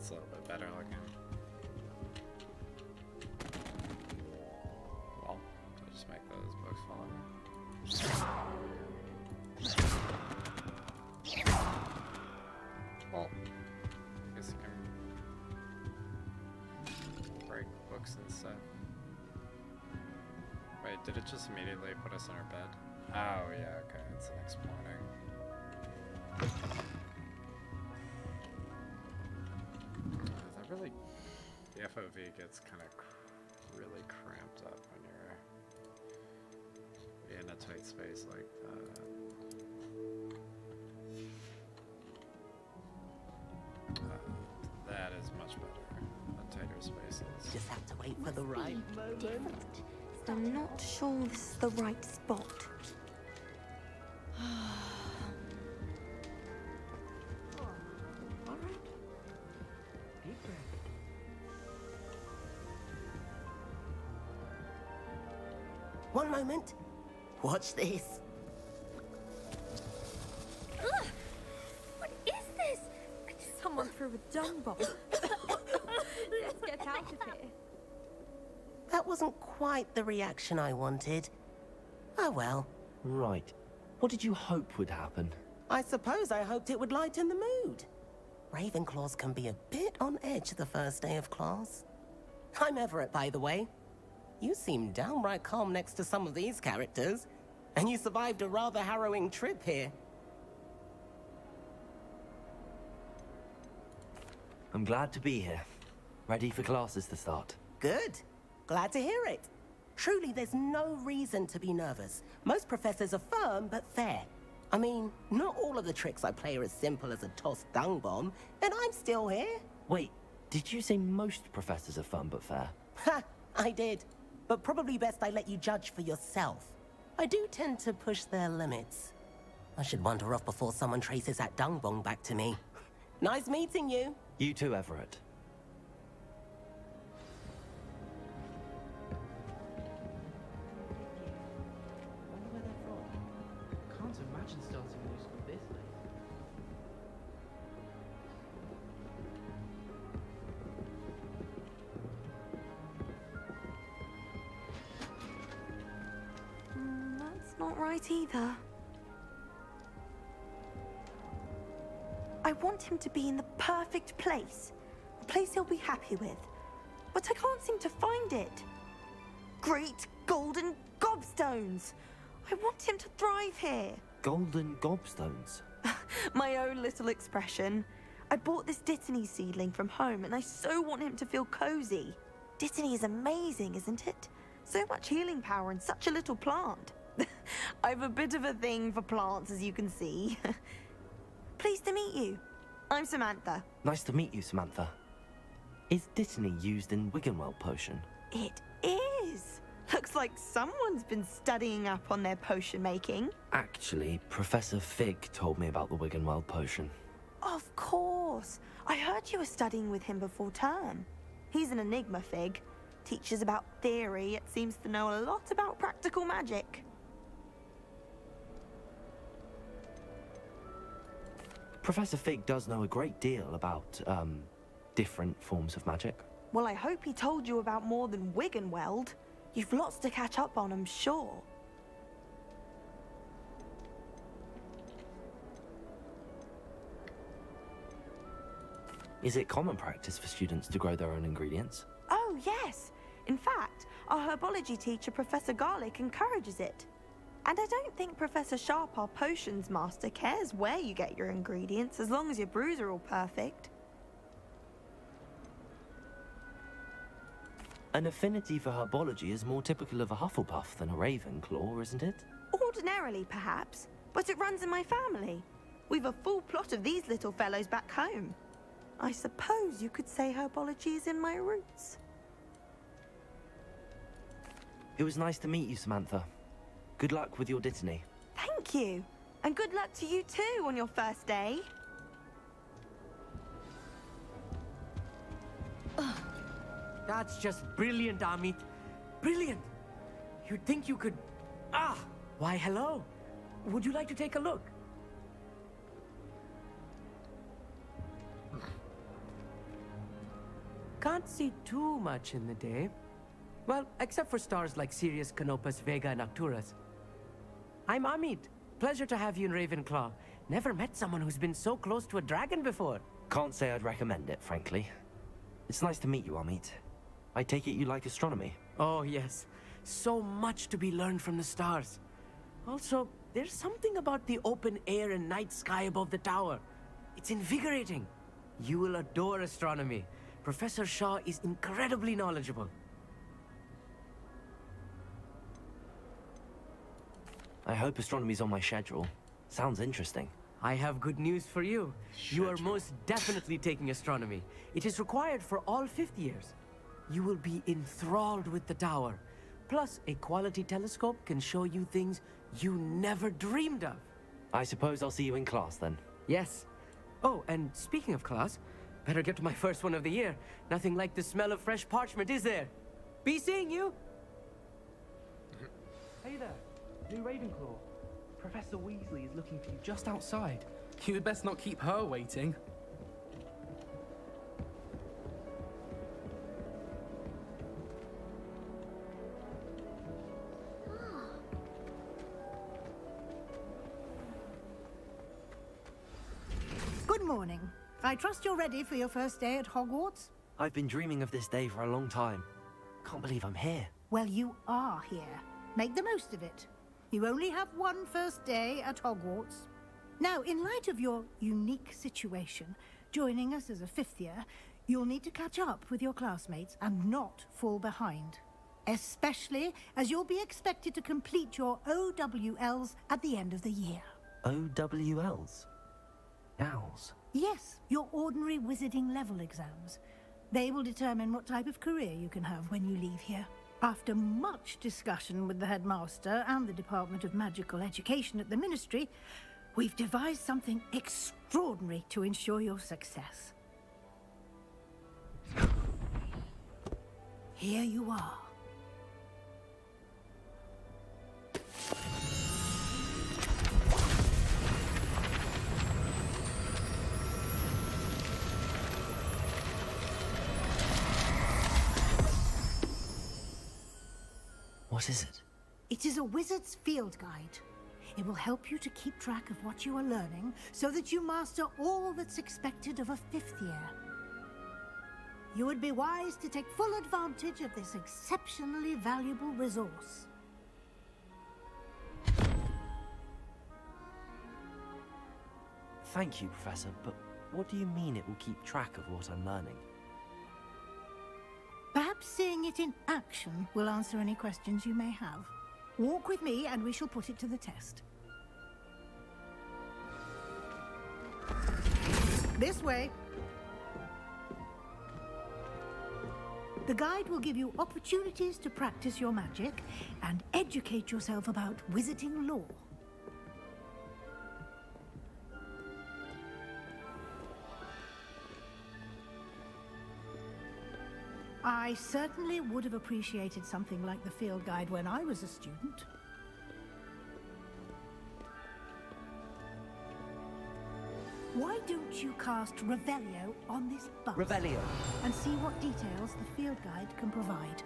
It's a little bit better looking. Well, I'll just make those books follow me. Well, I guess I can break books and stuff. Wait, did it just immediately put us in our bed? Oh yeah, okay, it's the next morning. That really, the FOV gets kind of really cramped up when you're in a tight space like that. That is much better than tighter spaces. Just have to wait for the right moment. I'm not sure this is the right spot. Alright. Deep breath. One moment. Watch this. Ugh! What is this? Someone threw a dung bomb. Let's get out of here. That wasn't quite the reaction I wanted. Oh well. Right. What did you hope would happen? I suppose I hoped it would lighten the mood. Ravenclaws can be a bit on edge the first day of class. I'm Everett, by the way. You seem downright calm next to some of these characters, and you survived a rather harrowing trip here. I'm glad to be here. Ready for classes to start. Good. Glad to hear it. Truly, there's no reason to be nervous. Most professors are firm but fair. I mean, not all of the tricks I play are as simple as a tossed dung bomb, and I'm still here. Wait, did you say most professors are fun but fair? Ha! I did. But probably best I let you judge for yourself. I do tend to push their limits. I should wander off before someone traces that dung bomb back to me. Nice meeting you. You too, Everett. Can't imagine starting a new school this late. That's not right either. I want him to be in the perfect place. A place he'll be happy with. But I can't seem to find it. Great golden gobstones! I want him to thrive here. Golden gobstones. My own little expression. I bought this Dittany seedling from home and I so want him to feel cozy. Dittany is amazing, isn't it? So much healing power in such a little plant. I've a bit of a thing for plants, as you can see. Pleased to meet you. I'm Samantha. Nice to meet you, Samantha. Is Dittany used in Wiggenweld potion? It is. Looks like someone's been studying up on their potion making. Actually, Professor Fig told me about the Wiggenweld potion. Of course. I heard you were studying with him before term. He's an enigma, Fig. Teaches about theory, yet seems to know a lot about practical magic. Professor Fig does know a great deal about, different forms of magic. Well, I hope he told you about more than Wiggenweld. You've lots to catch up on, I'm sure. Is it common practice for students to grow their own ingredients? Oh, yes. In fact, our herbology teacher, Professor Garlick, encourages it. And I don't think Professor Sharp, our potions master, cares where you get your ingredients, as long as your brews are all perfect. An affinity for herbology is more typical of a Hufflepuff than a Ravenclaw, isn't it? Ordinarily, perhaps, but it runs in my family. We've a full plot of these little fellows back home. I suppose you could say herbology is in my roots. It was nice to meet you, Samantha. Good luck with your Dittany. Thank you. And good luck to you too on your first day. That's just brilliant, Amit. Brilliant! You'd think you could... Ah! Why, hello. Would you like to take a look? can't see too much in the day. Well, except for stars like Sirius, Canopus, Vega, and Arcturus. I'm Amit. Pleasure to have you in Ravenclaw. Never met someone who's been so close to a dragon before. Can't say I'd recommend it, frankly. It's nice to meet you, Amit. I take it you like astronomy. Oh, yes. So much to be learned from the stars. Also, there's something about the open air and night sky above the tower. It's invigorating. You will adore astronomy. Professor Shaw is incredibly knowledgeable. I hope astronomy's on my schedule. Sounds interesting. I have good news for you. You are most definitely taking astronomy. It is required for all fifth years. You will be enthralled with the tower. Plus, a quality telescope can show you things you never dreamed of. I suppose I'll see you in class then. Yes. Oh, and speaking of class, better get to my first one of the year. Nothing like the smell of fresh parchment, is there? Be seeing you! Hey there, New Ravenclaw. Professor Weasley is looking for you just outside. You'd best not keep her waiting. Good morning. I trust you're ready for your first day at Hogwarts? I've been dreaming of this day for a long time. Can't believe I'm here. Well, you are here. Make the most of it. You only have one first day at Hogwarts. Now, in light of your unique situation, joining us as a fifth year, you'll need to catch up with your classmates and not fall behind. Especially as you'll be expected to complete your OWLs at the end of the year. OWLs? Owls? Yes, your ordinary wizarding level exams. They will determine what type of career you can have when you leave here. After much discussion with the headmaster and the Department of Magical Education at the Ministry, we've devised something extraordinary to ensure your success. Here you are. What is it? It is a wizard's field guide. It will help you to keep track of what you are learning so that you master all that's expected of a fifth year. You would be wise to take full advantage of this exceptionally valuable resource. Thank you, Professor, but what do you mean it will keep track of what I'm learning? Perhaps seeing it in action will answer any questions you may have. Walk with me and we shall put it to the test. This way. The guide will give you opportunities to practice your magic and educate yourself about wizarding lore. I certainly would have appreciated something like the field guide when I was a student. Why don't you cast Revelio on this bus? Revelio. And see what details the field guide can provide.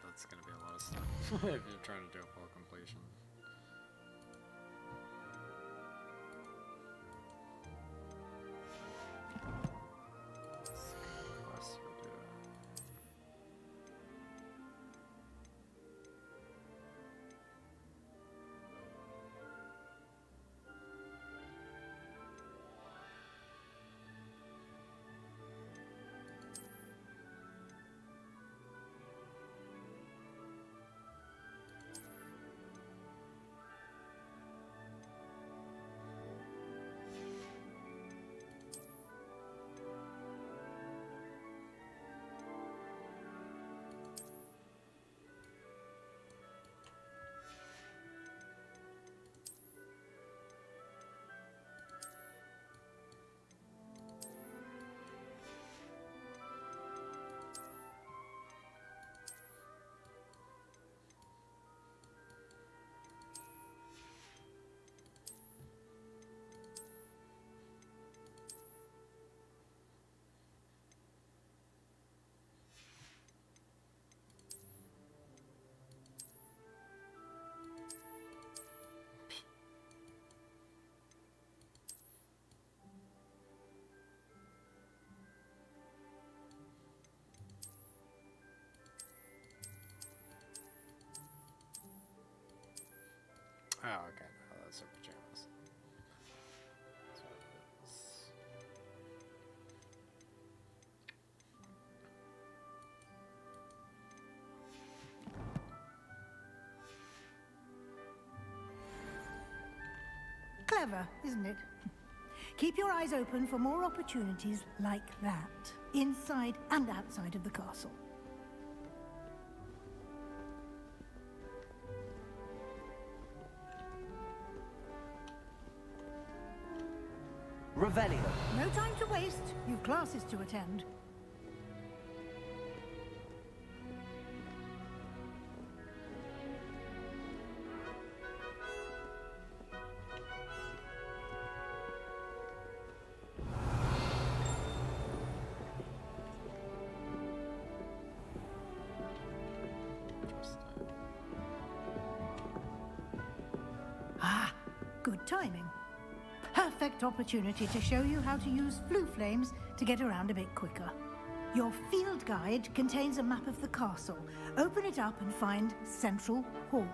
That's gonna be a lot of stuff if you're trying to do a full completion. Oh, okay. No, those are pajamas. So it's... Clever, isn't it? Keep your eyes open for more opportunities like that, inside and outside of the castle. Revelio. No time to waste. You've classes to attend. Ah, good timing. Perfect opportunity to show you how to use flue flames to get around a bit quicker. Your field guide contains a map of the castle. Open it up and find Central Hall.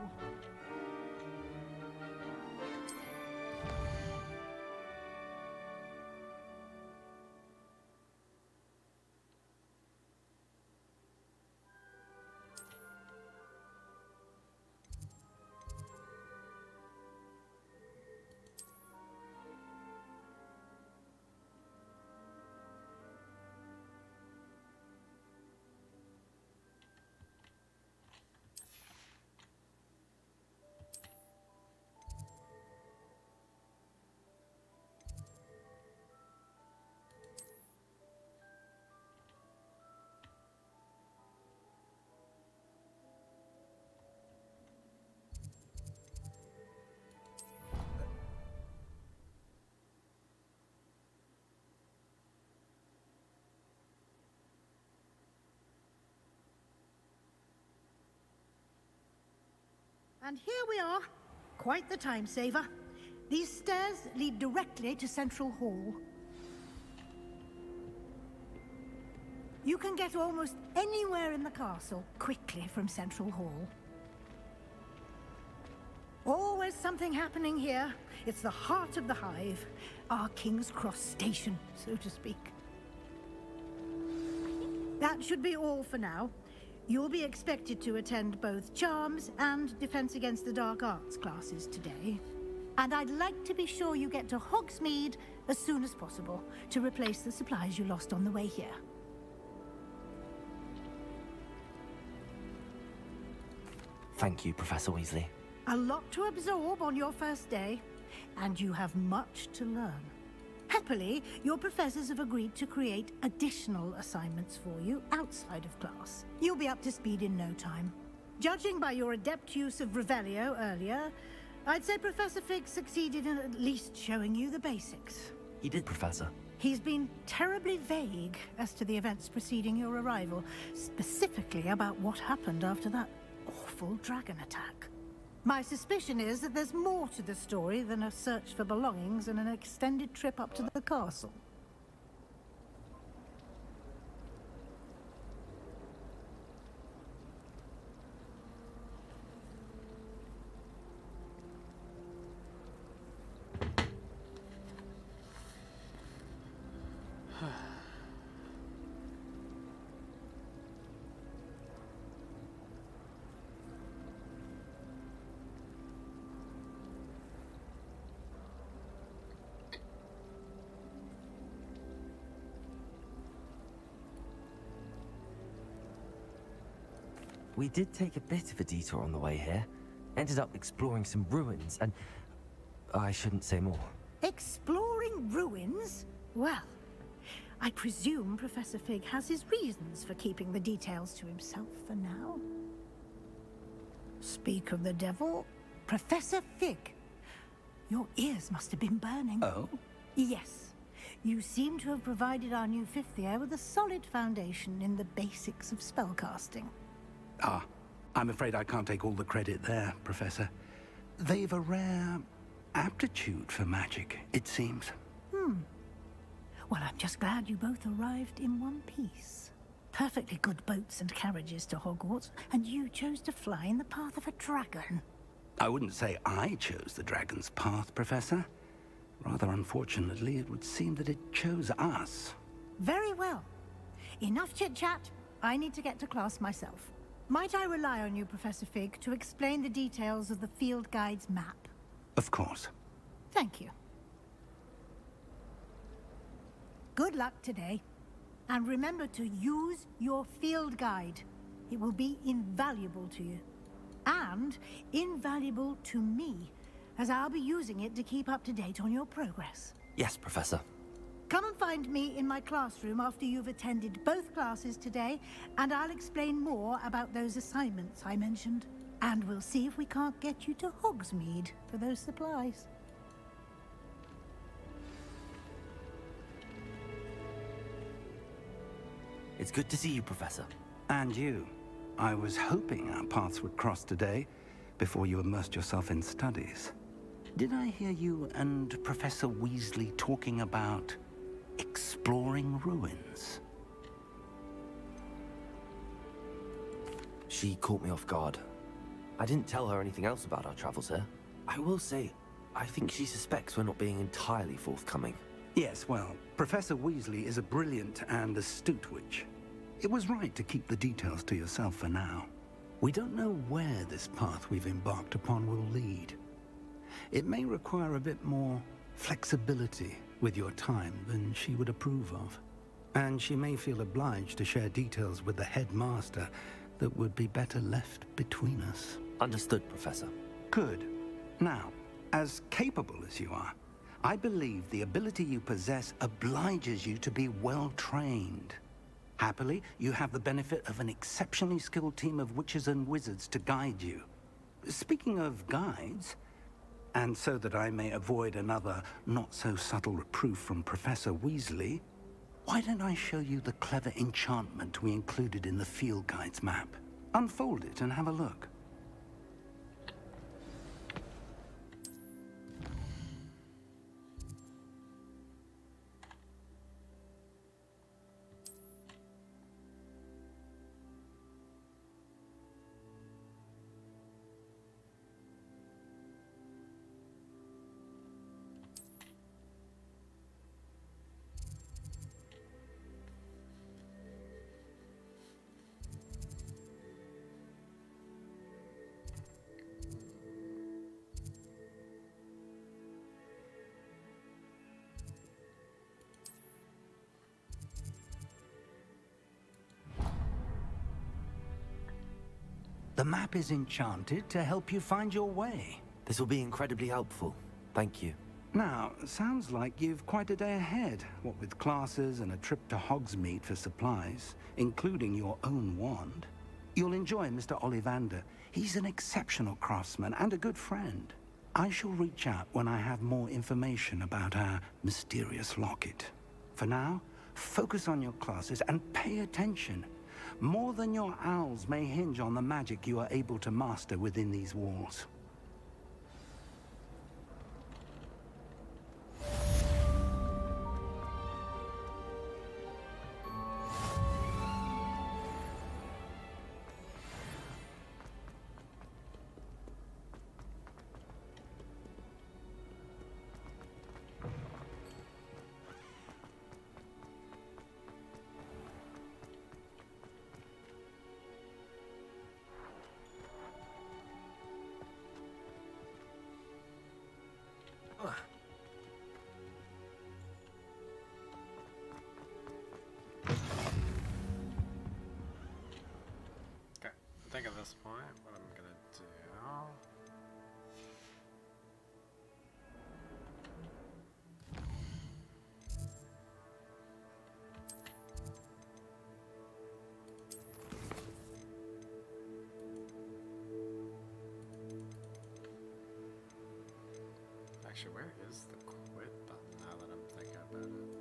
And here we are. Quite the time saver. These stairs lead directly to Central Hall. You can get almost anywhere in the castle quickly from Central Hall. Always something happening here. It's the heart of the hive. Our King's Cross station, so to speak. That should be all for now. You'll be expected to attend both Charms and Defense Against the Dark Arts classes today. And I'd like to be sure you get to Hogsmeade as soon as possible to replace the supplies you lost on the way here. Thank you, Professor Weasley. A lot to absorb on your first day, and you have much to learn. Happily, your professors have agreed to create additional assignments for you outside of class. You'll be up to speed in no time. Judging by your adept use of Revelio earlier, I'd say Professor Fig succeeded in at least showing you the basics. He did, Professor. He's been terribly vague as to the events preceding your arrival, specifically about what happened after that awful dragon attack. My suspicion is that there's more to the story than a search for belongings and an extended trip up to the castle. We did take a bit of a detour on the way here. Ended up exploring some ruins and... I shouldn't say more. Exploring ruins? Well, I presume Professor Fig has his reasons for keeping the details to himself for now. Speak of the devil, Professor Fig. Your ears must have been burning. Oh? Yes. You seem to have provided our new fifth year with a solid foundation in the basics of spellcasting. Ah, I'm afraid I can't take all the credit there, Professor. They've a rare aptitude for magic, it seems. Well, I'm just glad you both arrived in one piece. Perfectly good boats and carriages to Hogwarts, and you chose to fly in the path of a dragon. I wouldn't say I chose the dragon's path, Professor. Rather unfortunately, it would seem that it chose us. Very well. Enough chit-chat. I need to get to class myself. Might I rely on you, Professor Fig, to explain the details of the field guide's map? Of course. Thank you. Good luck today. And remember to use your field guide. It will be invaluable to you. And invaluable to me, as I'll be using it to keep up to date on your progress. Yes, Professor. Come and find me in my classroom after you've attended both classes today, and I'll explain more about those assignments I mentioned. And we'll see if we can't get you to Hogsmeade for those supplies. It's good to see you, Professor. And you. I was hoping our paths would cross today, before you immersed yourself in studies. Did I hear you and Professor Weasley talking about exploring ruins? She caught me off guard. I didn't tell her anything else about our travels here. I will say, I think she suspects we're not being entirely forthcoming. Yes, well, Professor Weasley is a brilliant and astute witch. It was right to keep the details to yourself for now. We don't know where this path we've embarked upon will lead. It may require a bit more flexibility with your time than she would approve of. And she may feel obliged to share details with the headmaster that would be better left between us. Understood, Professor. Good. Now, as capable as you are, I believe the ability you possess obliges you to be well trained. Happily, you have the benefit of an exceptionally skilled team of witches and wizards to guide you. Speaking of guides, and so that I may avoid another not-so-subtle reproof from Professor Weasley, why don't I show you the clever enchantment we included in the field guide's map? Unfold it and have a look. The map is enchanted to help you find your way. This will be incredibly helpful. Thank you. Now, sounds like you've quite a day ahead, what with classes and a trip to Hogsmeade for supplies, including your own wand. You'll enjoy Mr. Ollivander. He's an exceptional craftsman and a good friend. I shall reach out when I have more information about our mysterious locket. For now, focus on your classes and pay attention. More than your owls may hinge on the magic you are able to master within these walls. Okay, I think at this point, what I'm gonna do. Actually, where is the quit button now that I'm thinking about it?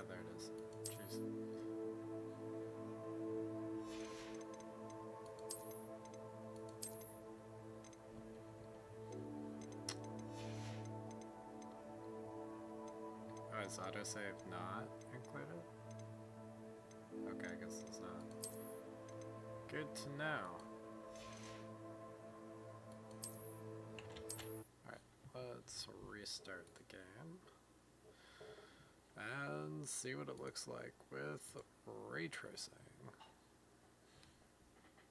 there it is. Jeez. Oh, is autosave not included? Okay, I guess it's not. Good to know. Alright, let's restart the game. And see what it looks like with ray tracing.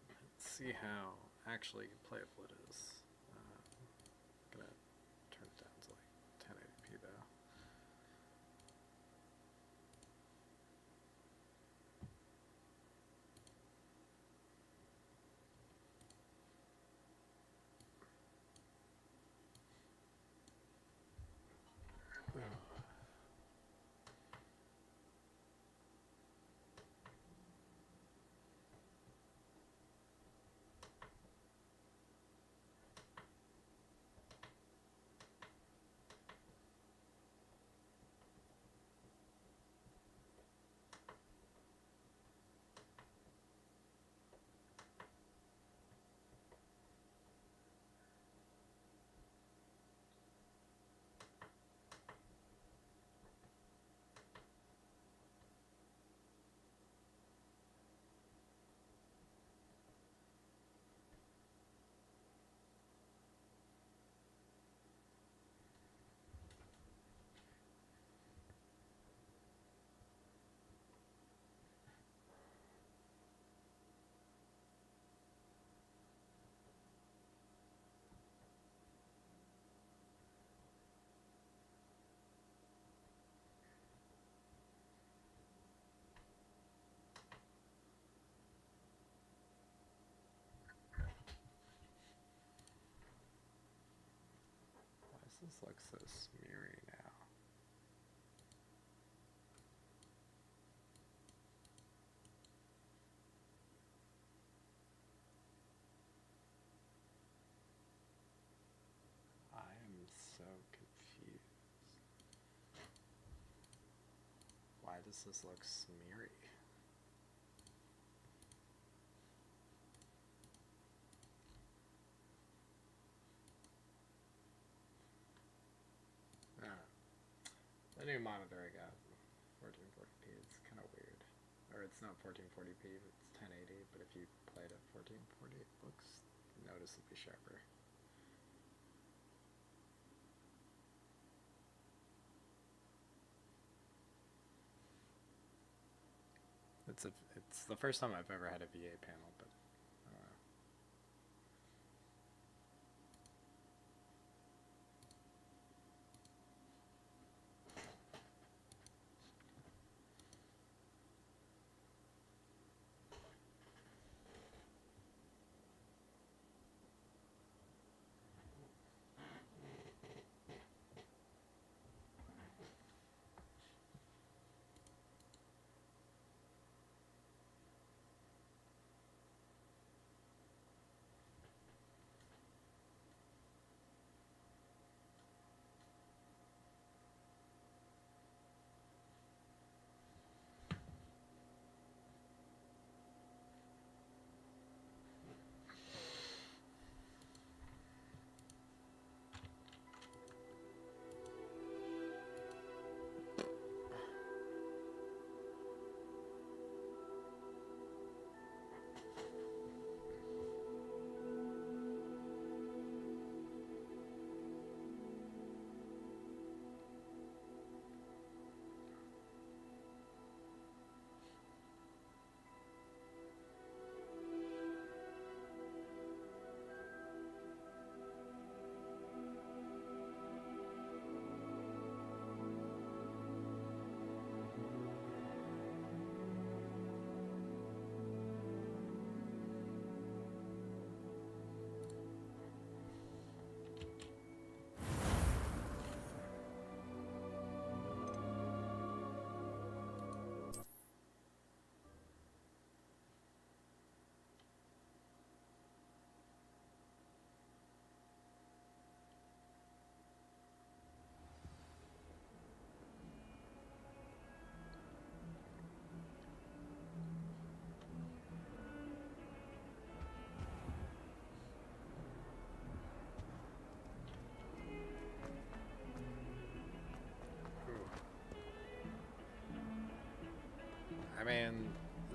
Let's see how actually playable it is. I'm gonna turn it down to like 1080p though. Why does this look so smeary now? I am so confused. Why does this look smeary? The new monitor I got, 1440p, it's kind of weird. Or it's not 1440p, it's 1080, but if you play it at 1440, it looks noticeably sharper. It's the first time I've ever had a VA panel, but I don't know.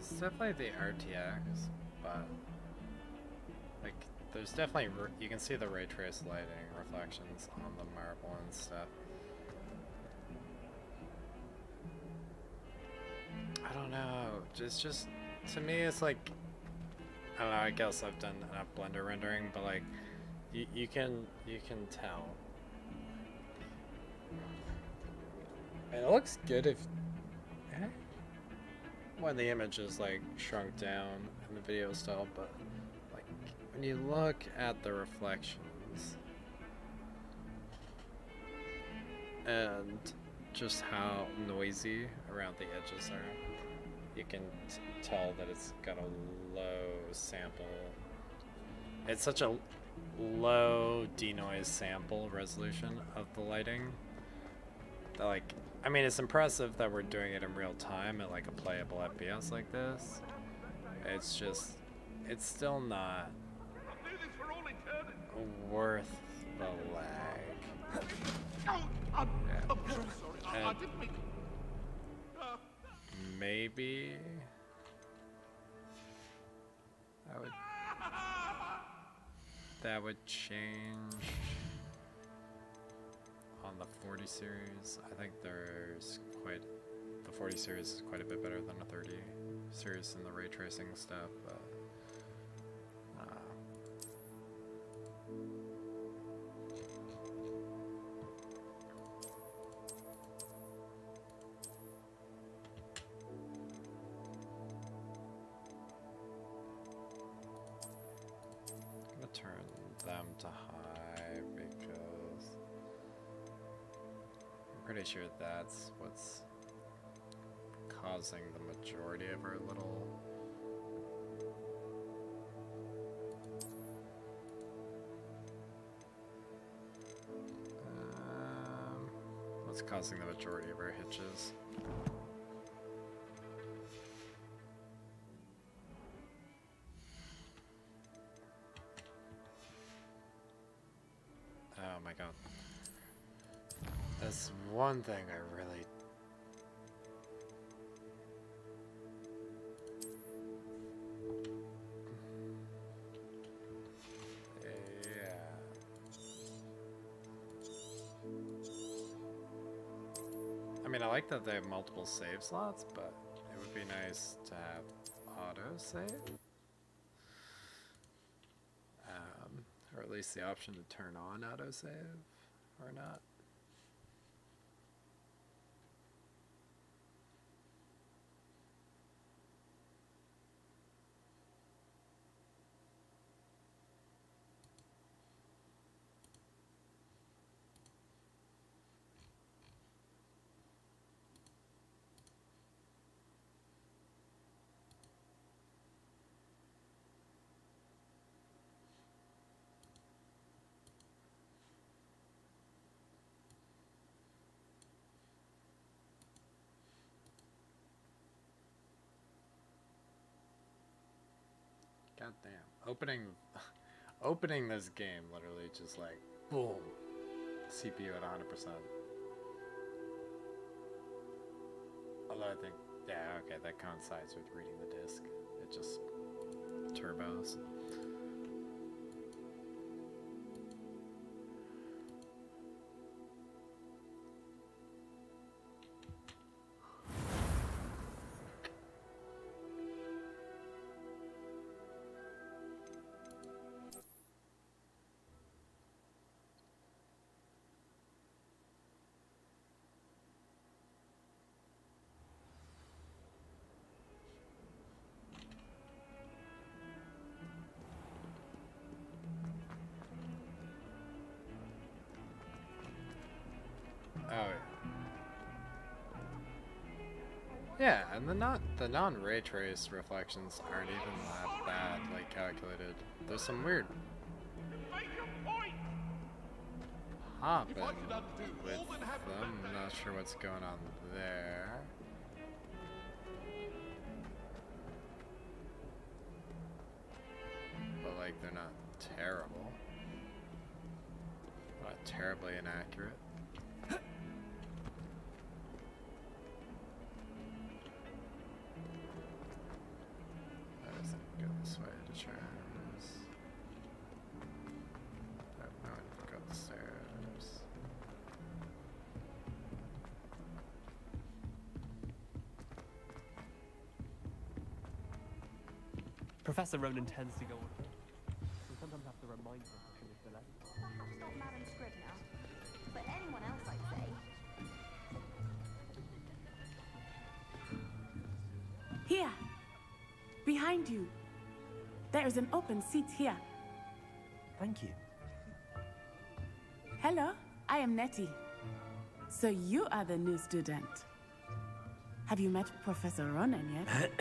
It's definitely the RTX, but like there's definitely you can see the ray trace lighting reflections on the marble and stuff. I don't know. Just to me, it's like I don't know. I guess I've done enough Blender rendering, but like you can tell. And it looks good if when the image is like shrunk down in the video still, but like when you look at the reflections and just how noisy around the edges are, you can tell that it's got a low sample. It's such a low denoise sample resolution of the lighting that, like, I mean, it's impressive that we're doing it in real time at like a playable FPS like this. It's just, it's still not worth the lag. I'm Yeah. so sorry. I didn't mean. Maybe that would change on the 40 series. I think the 40 series is quite a bit better than the 30 series in the ray tracing stuff, but I'm gonna turn them to high because I'm pretty sure that's what's causing the majority of our little what's causing the majority of our hitches. Oh my god. That's one thing I really I mean, I like that they have multiple save slots, but it would be nice to have auto-save. Or at least the option to turn on auto-save, or not. God damn. Opening this game literally just like, boom. CPU at 100%. Although I think, yeah, okay, that coincides with reading the disk. It just turbos. Oh yeah, and the non ray trace reflections aren't even that bad, like calculated. There's some weird hopping with them. I'm not sure what's going on there. But like they're not terrible. Not terribly inaccurate. Professor Ronan tends to go on. We sometimes have to remind him to finish the lesson. Perhaps not Madam Scribner, but anyone else, I'd say. Here. Behind you. There is an open seat here. Thank you. Hello, I am Nettie. So you are the new student. Have you met Professor Ronan yet?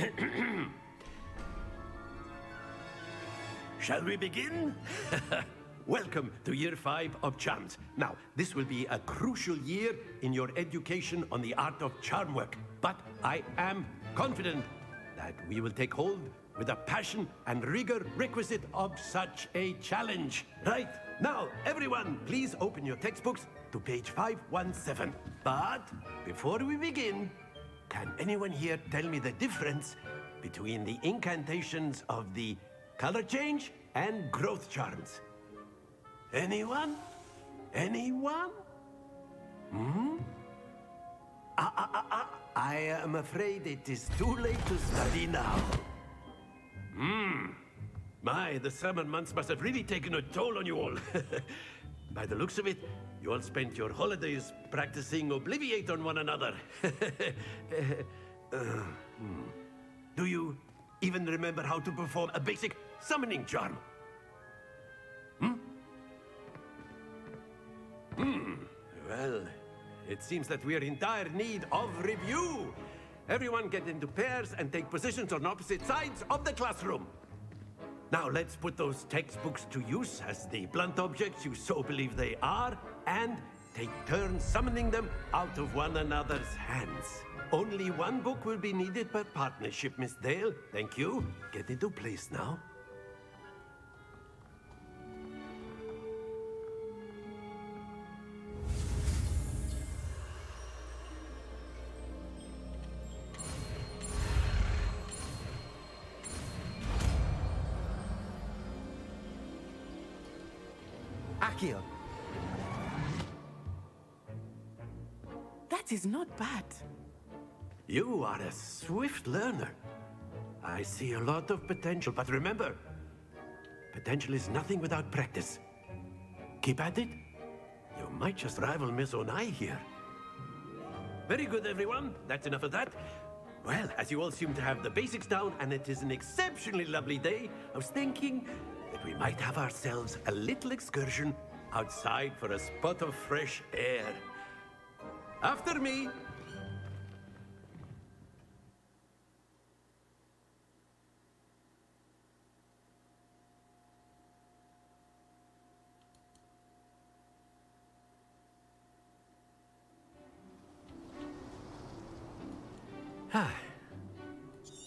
Shall we begin? Welcome to Year 5 of Charms. Now, this will be a crucial year in your education on the art of charm work. But I am confident that we will take hold with the passion and rigor requisite of such a challenge. Right, now, everyone, please open your textbooks to page 517. But before we begin, can anyone here tell me the difference between the incantations of the color change and growth charms? Anyone? Anyone? Hmm? I am afraid it is too late to study now. My, the summer months must have really taken a toll on you all. By the looks of it, you all spent your holidays practicing Obliviate on one another. Do you even remember how to perform a basic summoning charm? Well, it seems that we are in dire need of review. Everyone get into pairs and take positions on opposite sides of the classroom. Now let's put those textbooks to use as the blunt objects you so believe they are, and take turns summoning them out of one another's hands. Only one book will be needed per partnership, Miss Dale. Thank you. Get into place now. Accio. That is not bad. You are a swift learner. I see a lot of potential, but remember, potential is nothing without practice. Keep at it. You might just rival Miss Onai here. Very good, everyone. That's enough of that. Well, as you all seem to have the basics down, and it is an exceptionally lovely day, I was thinking that we might have ourselves a little excursion outside for a spot of fresh air. After me.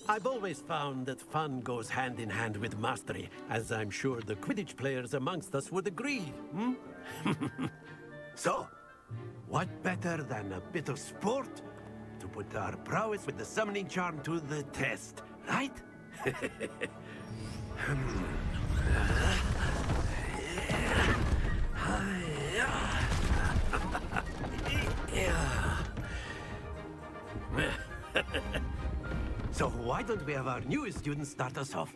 I've always found that fun goes hand in hand with mastery, as I'm sure the Quidditch players amongst us would agree, So, what better than a bit of sport to put our prowess with the summoning charm to the test, right? So why don't we have our newest students start us off?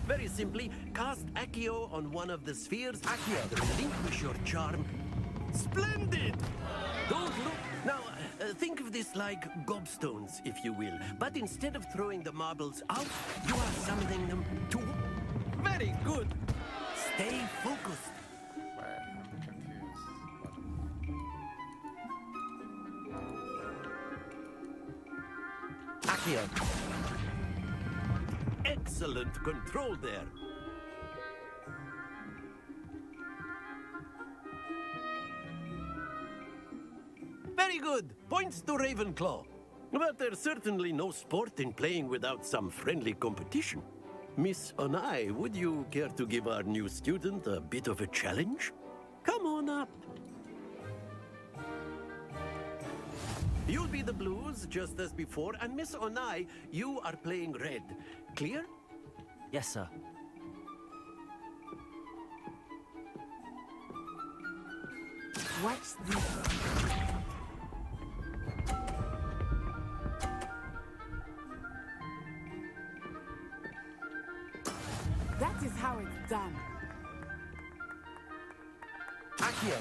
Very simply, cast Accio on one of the spheres. Accio, relinquish your charm. Splendid! Don't look... Now, think of this like gobstones, if you will. But instead of throwing the marbles out, you are summoning them to... Very good! Stay focused. I'm confused. Accio. Excellent control there. Very good. Points to Ravenclaw. But there's certainly no sport in playing without some friendly competition. Miss Onai, would you care to give our new student a bit of a challenge? Come on up. You'll be the blues, just as before, and Miss Onai, you are playing red. Clear? Yes, sir. Watch this. That is how it's done. Accio!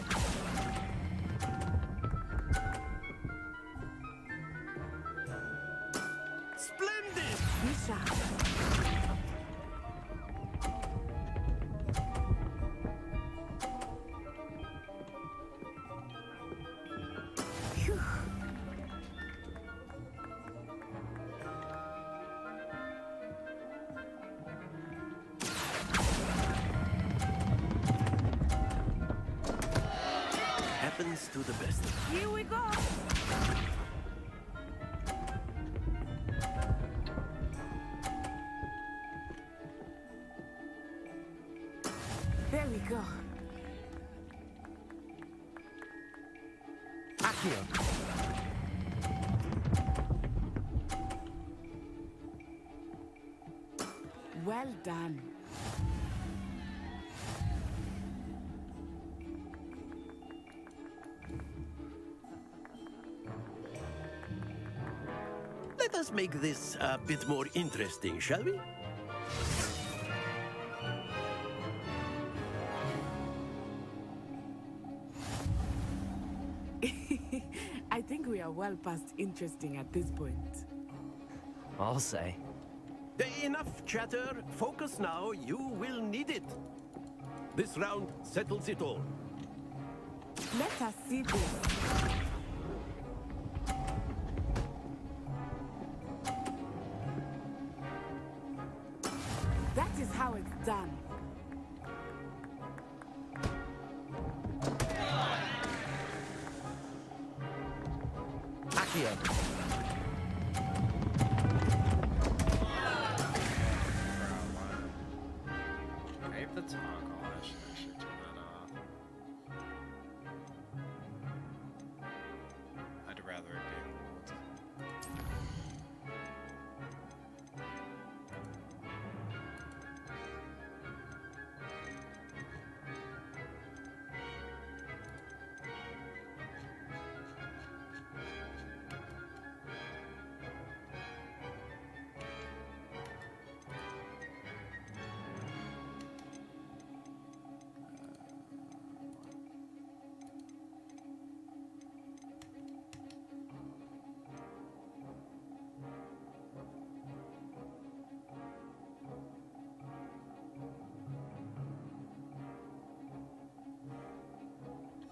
Splendid! Bisha. Phew. Happens to the best of us. Here we go. There we go. Accio! Well done. Let us make this a bit more interesting, shall we? I think we are well past interesting at this point. I'll say. Enough chatter. Focus now. You will need it. This round settles it all. Let us see this. That is how it's done. Accio! I hate the toggle. I should turn that off. I'd rather it be old.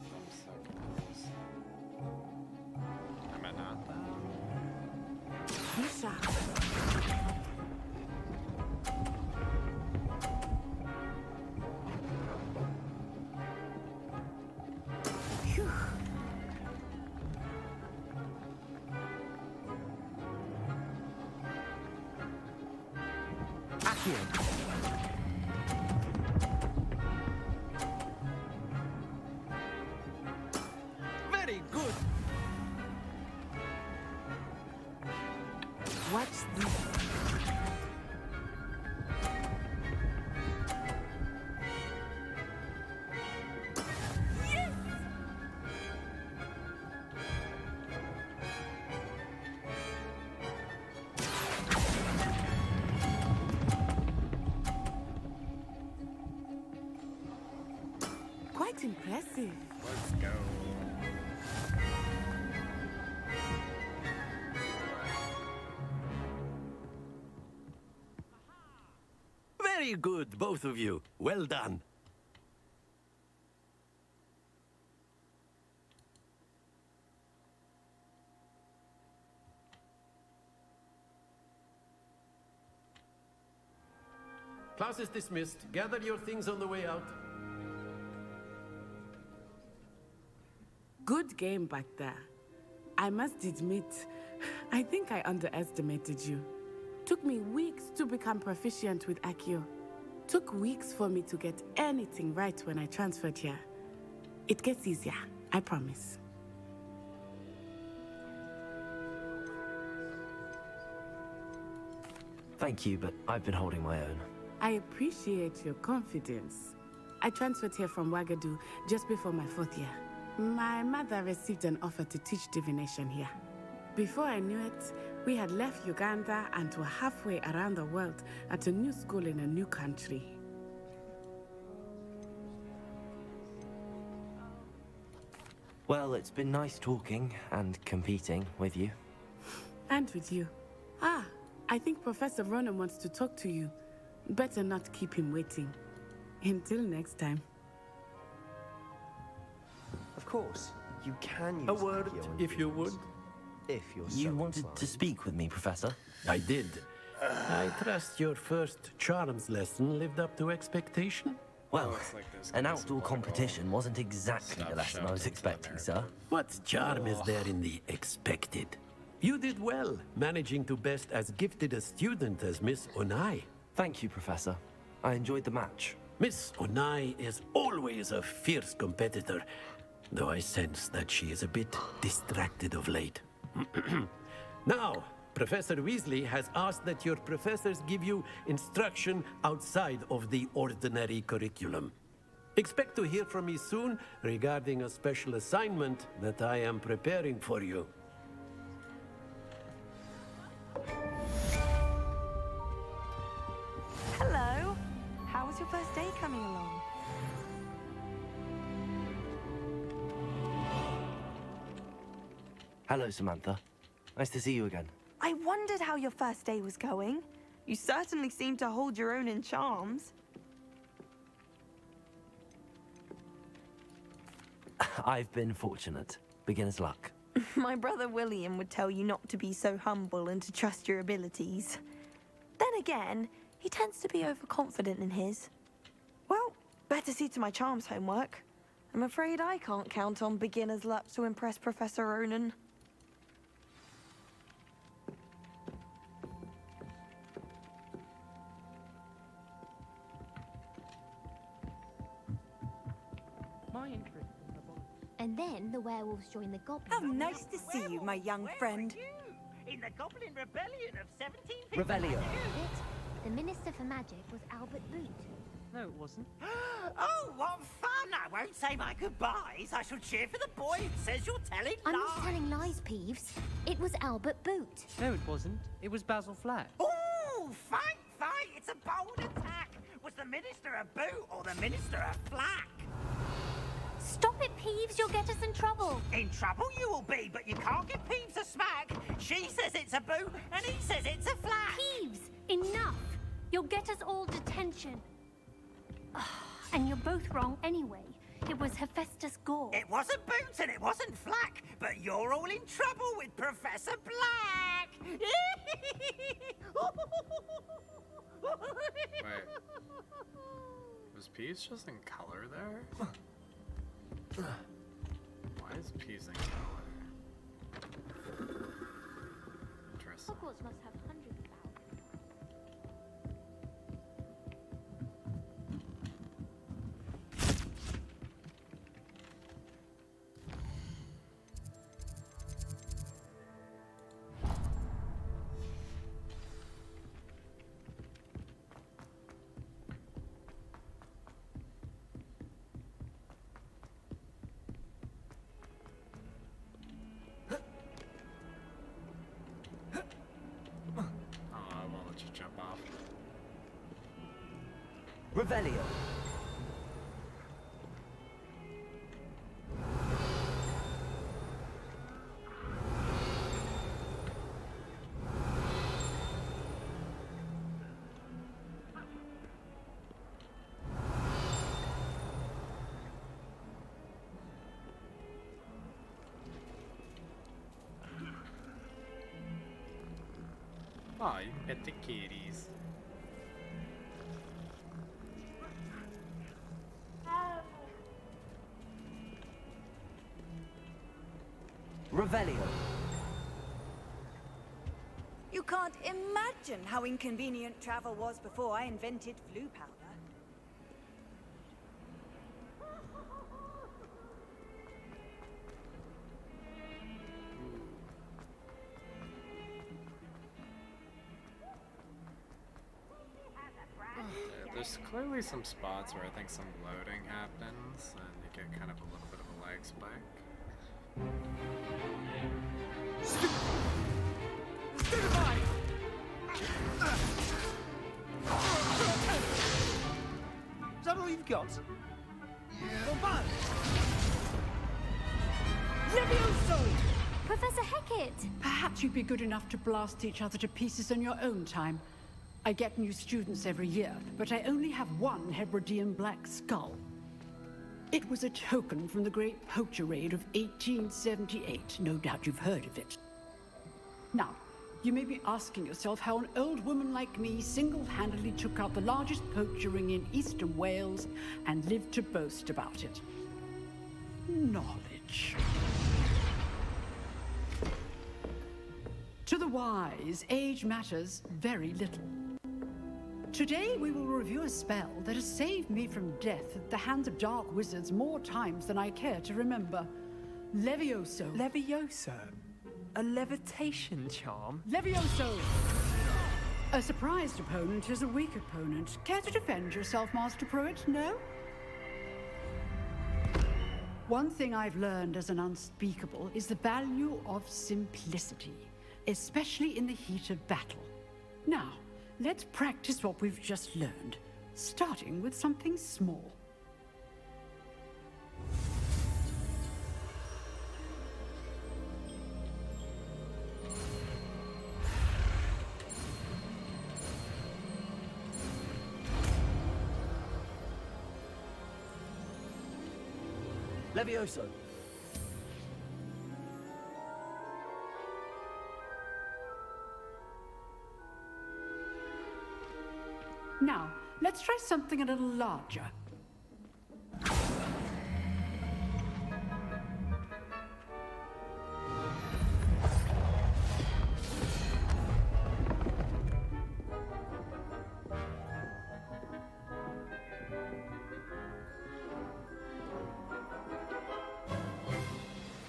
I'm so close. Am I not though? Bisha. Phew. Accio! Very good! Watch this. Quite impressive. Let's go. Very good, both of you. Well done. Class is dismissed. Gather your things on the way out. Good game back there. I must admit, I think I underestimated you. Took me weeks to become proficient with Accio. Took weeks for me to get anything right when I transferred here. It gets easier, I promise. Thank you, but I've been holding my own. I appreciate your confidence. I transferred here from Wagadu just before my 4th year. My mother received an offer to teach divination here. Before I knew it, we had left Uganda and were halfway around the world at a new school in a new country. Well, it's been nice talking and competing with you. And with you. Ah, I think Professor Ronan wants to talk to you. Better not keep him waiting. Until next time. Of course, you can use A word, Accio if you would. If you're so You wanted inclined. to speak with me, Professor? I did. I trust your first charms lesson lived up to expectation? Well, Looks like there's an gonna be some outdoor competition wasn't exactly stuff the lesson I shoved was into the expecting, sir. marathon. What charm is there in the expected? You did well, managing to best as gifted a student as Miss Onai. Thank you, Professor. I enjoyed the match. Miss Onai is always a fierce competitor, though I sense that she is a bit distracted of late. Now, Professor Weasley has asked that your professors give you instruction outside of the ordinary curriculum. Expect to hear from me soon regarding a special assignment that I am preparing for you. Hello. How was your first day coming along? Hello, Samantha. Nice to see you again. I wondered how your first day was going. You certainly seem to hold your own in charms. I've been fortunate. Beginner's luck. My brother William would tell you not to be so humble and to trust your abilities. Then again, he tends to be overconfident in his. Well, better see to my charms homework. I'm afraid I can't count on beginner's luck to impress Professor Ronan. My interest in the body. And then the werewolves join the goblins. How nice to see you, my young friend. In the Goblin Rebellion of 1750. Revelio. The Minister for Magic was Albert Boot. No, it wasn't. Oh, what fun! I won't say my goodbyes. I shall cheer for the boy who says you're telling I'm lies. not telling lies, Peeves. It was Albert Boot. No, it wasn't. It was Basil Flack. Oh, fight, fight! It's a bold attack. Was the Minister a boot or the Minister a flack? Stop it, Peeves. You'll get us in trouble. In trouble you will be, but you can't give Peeves a smack. She says it's a boot, and he says it's a flack. Peeves, enough. You'll get us all detention. And you're both wrong anyway. It was Hephaestus Gore. It wasn't boot and it wasn't flack, but you're all in trouble with Professor Black. Wait. Was Peace just in color there? Why is Peace in color? Interesting. Hogwarts must have hundreds of owls. I won't let you jump off. Revelio. Oh, you can pet the kitties. Revelio. You can't imagine how inconvenient travel was before I invented flu powder. There's clearly some spots where I think some loading happens, and you get kind of a little bit of a like Spike. Is that all you've got? Levioso! Professor Hecat! Perhaps you'd be good enough to blast each other to pieces in your own time. I get new students every year, but I only have one Hebridean black skull. It was a token from the Great Poacher Raid of 1878. No doubt you've heard of it. Now, you may be asking yourself how an old woman like me single-handedly took out the largest poacher ring in eastern Wales and lived to boast about it. Knowledge. To the wise, age matters very little. Today we will review a spell that has saved me from death at the hands of dark wizards more times than I care to remember. Levioso. Levioso? A levitation charm? Levioso! A surprised opponent is a weak opponent. Care to defend yourself, Master Pruitt? No? One thing I've learned as an unspeakable is the value of simplicity, especially in the heat of battle. Now, let's practice what we've just learned, starting with something small. Levioso. Now, let's try something a little larger.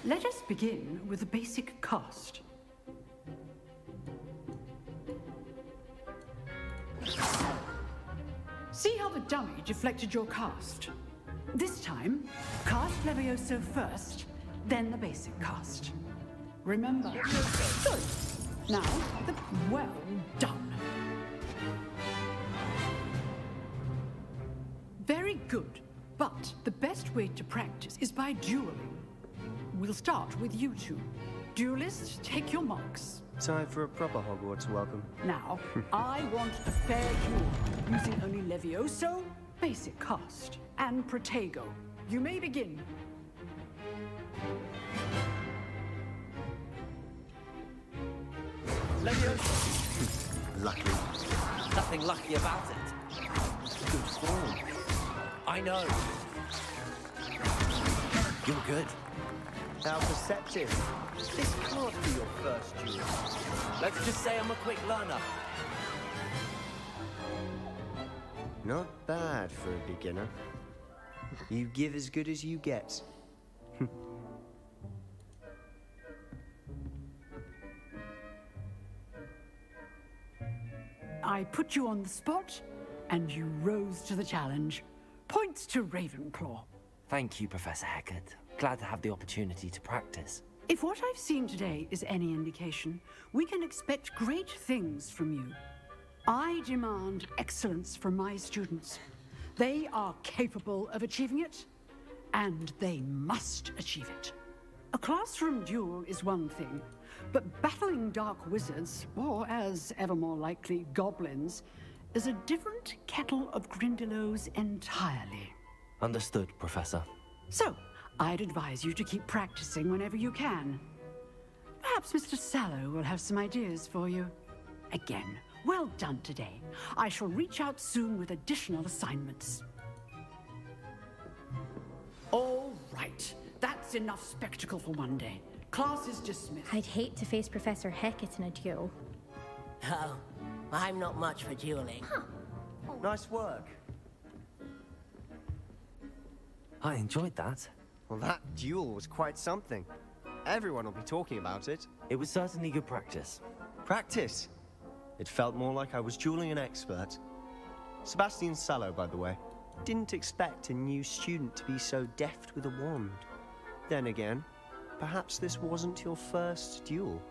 Let us begin with a basic cast. See how the dummy deflected your cast? This time, cast Levioso first, then the basic cast. Remember? Good. Now, well done. Very good, but the best way to practice is by dueling. We'll start with you two. Duelists, take your marks. Time for a proper Hogwarts welcome. Now, I want a fair duel, using only Levioso, basic cast, and Protego. You may begin. Levioso. Lucky. Nothing lucky about it. Good form. I know. You're good. How perceptive. This can't be your first duel. Let's just say I'm a quick learner. Not bad for a beginner. You give as good as you get. I put you on the spot, and you rose to the challenge. Points to Ravenclaw. Thank you, Professor Hecat. Glad to have the opportunity to practice. If what I've seen today is any indication, we can expect great things from you. I demand excellence from my students. They are capable of achieving it, and they must achieve it. A classroom duel is one thing, but battling dark wizards, or as ever more likely, goblins, is a different kettle of Grindylows entirely. Understood, Professor. So, I'd advise you to keep practicing whenever you can. Perhaps Mr. Sallow will have some ideas for you. Again, well done today. I shall reach out soon with additional assignments. All right. That's enough spectacle for one day. Class is dismissed. I'd hate to face Professor Hecat in a duel. Oh, I'm not much for dueling. Nice work. I enjoyed that. Well, that duel was quite something. Everyone will be talking about it. It was certainly good practice. Practice? It felt more like I was dueling an expert. Sebastian Sallow, by the way. Didn't expect a new student to be so deft with a wand. Then again, perhaps this wasn't your first duel.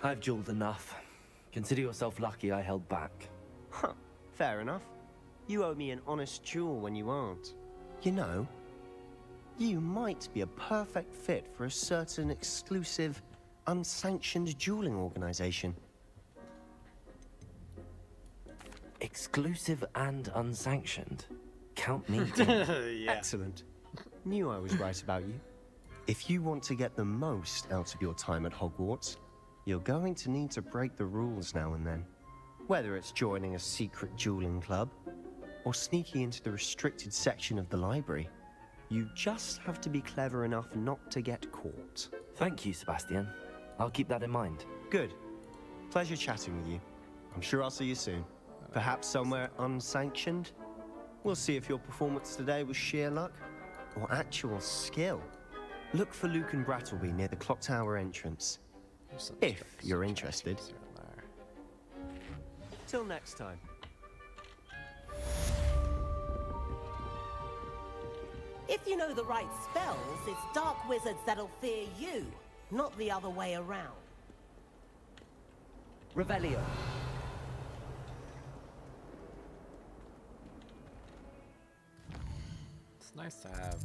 I've dueled enough. Consider yourself lucky I held back. Huh, fair enough. You owe me an honest duel when you aren't. You know, you might be a perfect fit for a certain exclusive, unsanctioned dueling organization. Exclusive and unsanctioned? Count me Yeah. Excellent. Knew I was right about you. If you want to get the most out of your time at Hogwarts, you're going to need to break the rules now and then. Whether it's joining a secret dueling club, or sneaking into the restricted section of the library, you just have to be clever enough not to get caught. Thank you, Sebastian. I'll keep that in mind. Good. Pleasure chatting with you. I'm sure I'll see you soon. Perhaps somewhere unsanctioned? We'll see if your performance today was sheer luck or actual skill. Look for Luke and Brattleby near the clock tower entrance. If you're interested. Till next time. If you know the right spells, it's dark wizards that'll fear you, not the other way around. Revelio. It's nice to have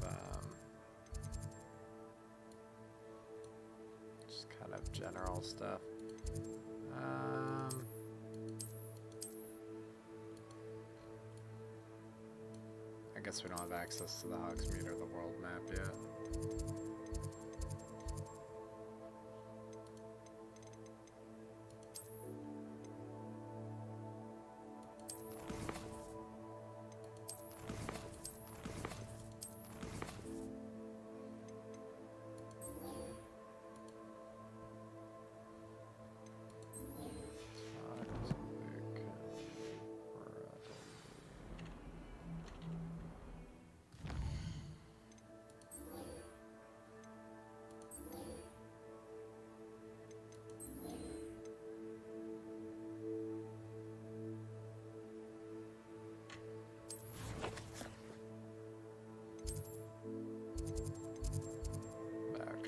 just kind of general stuff. I guess we don't have access to the Hogsmeade or the world map yet.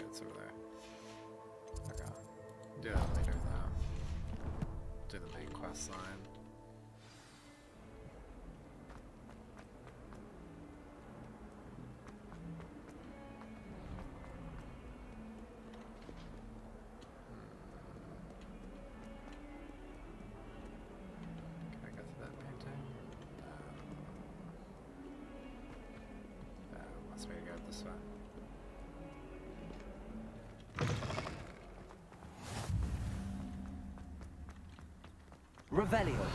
It's over there. Okay. Do that later though. Do the main quest line. Can I go to that painting? Must be to go this way. Revelio.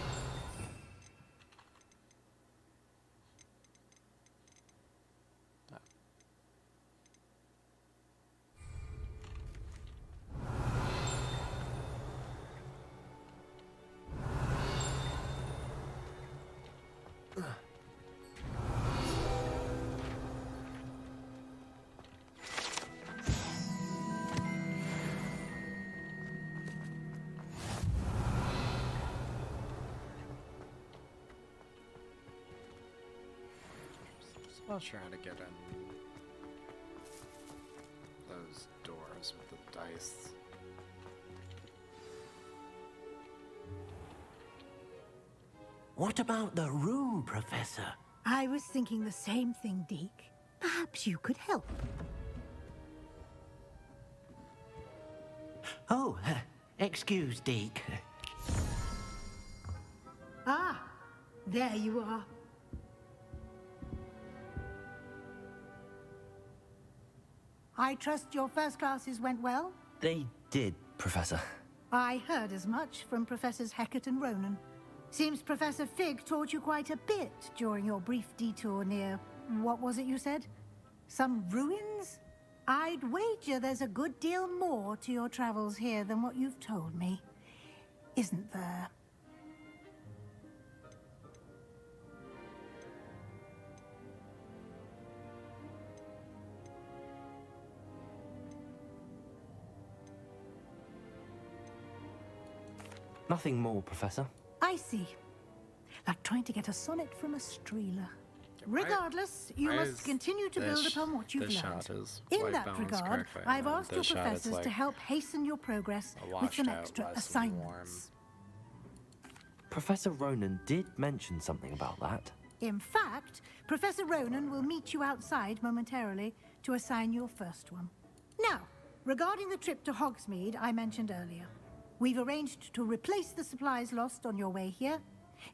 Not sure how to get in those doors with the dice. What about the room, Professor? I was thinking the same thing, Deke. Perhaps you could help. Oh, excuse, Deke. Ah, there you are. I trust your first classes went well? They did, Professor. I heard as much from Professors Hecat and Ronan. Seems Professor Fig taught you quite a bit during your brief detour near... what was it you said? Some ruins? I'd wager there's a good deal more to your travels here than what you've told me. Isn't there? Nothing more, Professor. I see. Like trying to get a sonnet from a streeler. Regardless, you must continue to build upon what you've learned. In that regard, I've asked your professors to help hasten your progress with some extra assignments. Professor Ronan did mention something about that. In fact, Professor Ronan will meet you outside momentarily to assign your first one. Now, regarding the trip to Hogsmeade I mentioned earlier, we've arranged to replace the supplies lost on your way here,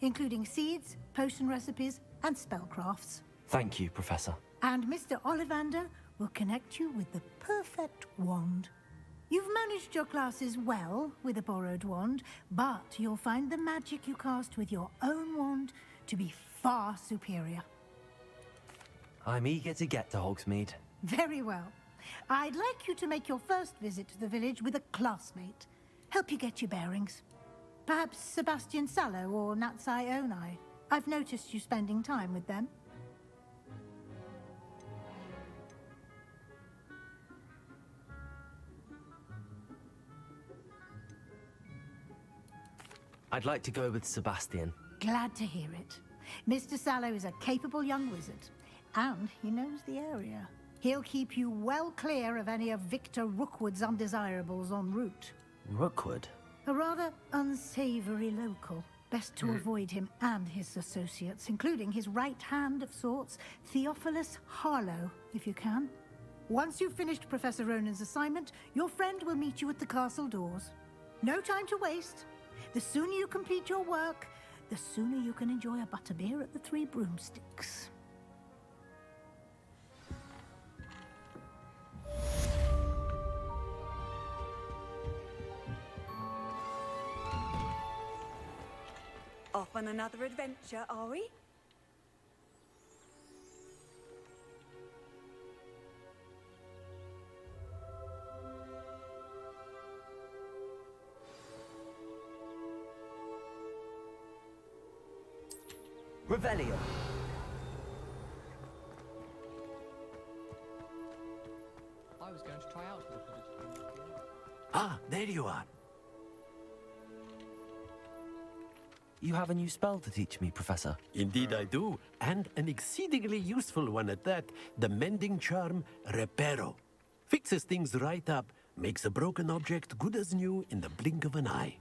including seeds, potion recipes, and spellcrafts. Thank you, Professor. And Mr. Ollivander will connect you with the perfect wand. You've managed your classes well with a borrowed wand, but you'll find the magic you cast with your own wand to be far superior. I'm eager to get to Hogsmeade. Very well. I'd like you to make your first visit to the village with a classmate. Help you get your bearings. Perhaps Sebastian Sallow or Natsai Onai. I've noticed you spending time with them. I'd like to go with Sebastian. Glad to hear it. Mr. Sallow is a capable young wizard, and he knows the area. He'll keep you well clear of any of Victor Rookwood's undesirables en route. Rookwood? A rather unsavory local. Best to avoid him and his associates, including his right hand of sorts, Theophilus Harlow, if you can. Once you've finished Professor Ronan's assignment, your friend will meet you at the castle doors. No time to waste. The sooner you complete your work, the sooner you can enjoy a butterbeer at the Three Broomsticks. Off on another adventure, are we? Revelio. I was going to try out for the position. Ah, there you are. You have a new spell to teach me, Professor. Indeed I do, and an exceedingly useful one at that. The mending charm, Reparo. Fixes things right up, makes a broken object good as new in the blink of an eye.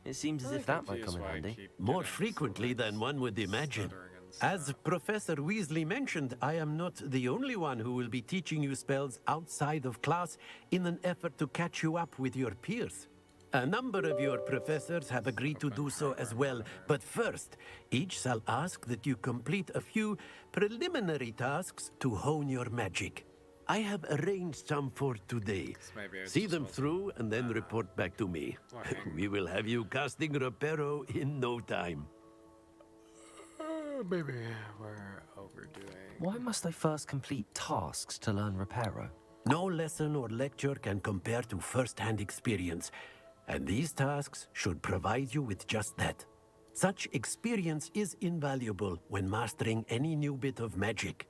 It seems as if that might come in handy. More frequently than one would imagine. As Professor Weasley mentioned, I am not the only one who will be teaching you spells outside of class in an effort to catch you up with your peers. A number of your professors have agreed to do so as well, but first, each shall ask that you complete a few preliminary tasks to hone your magic. I have arranged some for today. See them through and then report back to me. We will have you casting Reparo in no time. Maybe we're overdoing. Why must I first complete tasks to learn Reparo? No lesson or lecture can compare to first-hand experience, and these tasks should provide you with just that. Such experience is invaluable when mastering any new bit of magic.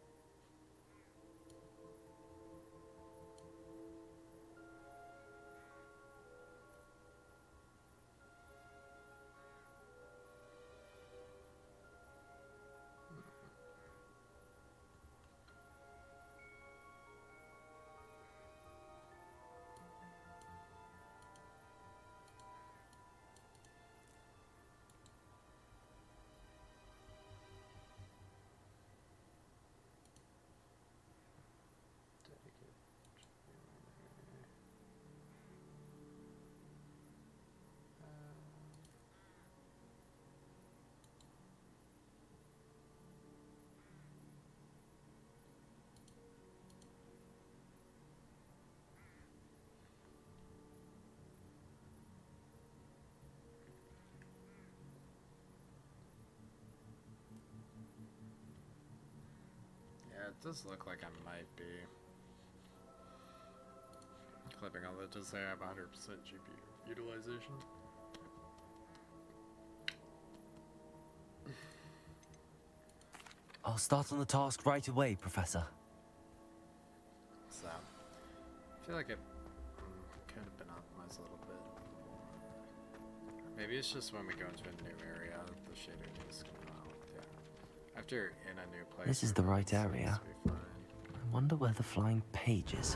It does look like I might be clipping all that to say I have 100% GPU utilization. I'll start on the task right away, Professor. So, I feel like it could have been optimized a little bit more. Or Maybe it's just when we go into a new area, the shader needs to come out. Yeah. After in a new place. This is the right area. I wonder where the flying page is.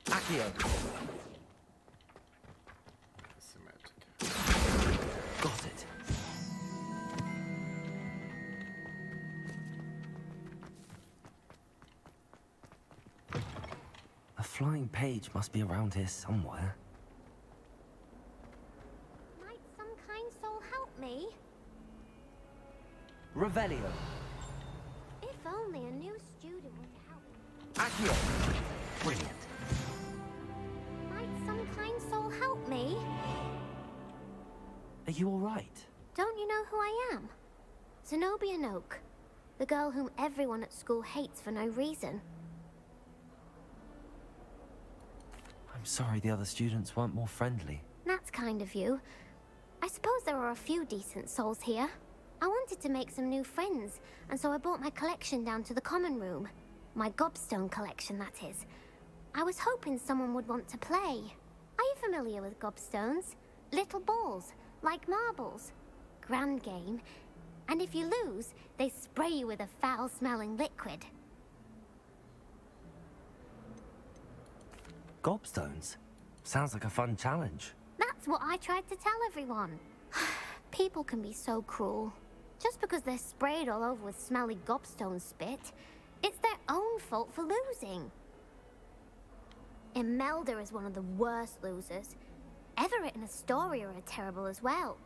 Accio. Got it. A flying page must be around here somewhere. Might some kind soul help me? Revelio. If only a new student would help. Accio. Brilliant. Might some kind soul help me? Are you all right? Don't you know who I am? Zenobia Noak, the girl whom everyone at school hates for no reason. I'm sorry the other students weren't more friendly. That's kind of you. I suppose there are a few decent souls here. I wanted to make some new friends, and so I brought my collection down to the common room. My gobstone collection, that is. I was hoping someone would want to play. Are you familiar with gobstones? Little balls, like marbles. Grand game. And if you lose, they spray you with a foul-smelling liquid. Gobstones? Sounds like a fun challenge. That's what I tried to tell everyone. People can be so cruel. Just because they're sprayed all over with smelly gobstone spit, it's their own fault for losing. Imelda is one of the worst losers. Everett and Astoria are terrible as well.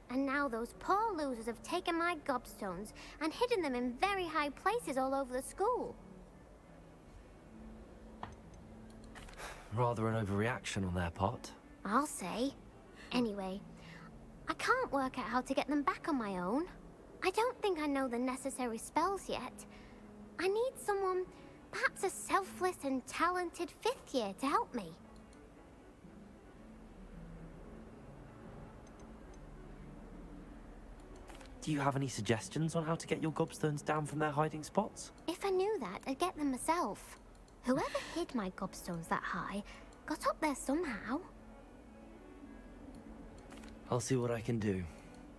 And now those poor losers have taken my gobstones and hidden them in very high places all over the school. Rather an overreaction on their part. I'll say. Anyway, I can't work out how to get them back on my own. I don't think I know the necessary spells yet. I need someone, perhaps a selfless and talented 5th year to help me. Do you have any suggestions on how to get your gobstones down from their hiding spots? If I knew that, I'd get them myself. Whoever hid my gobstones that high got up there somehow. I'll see what I can do.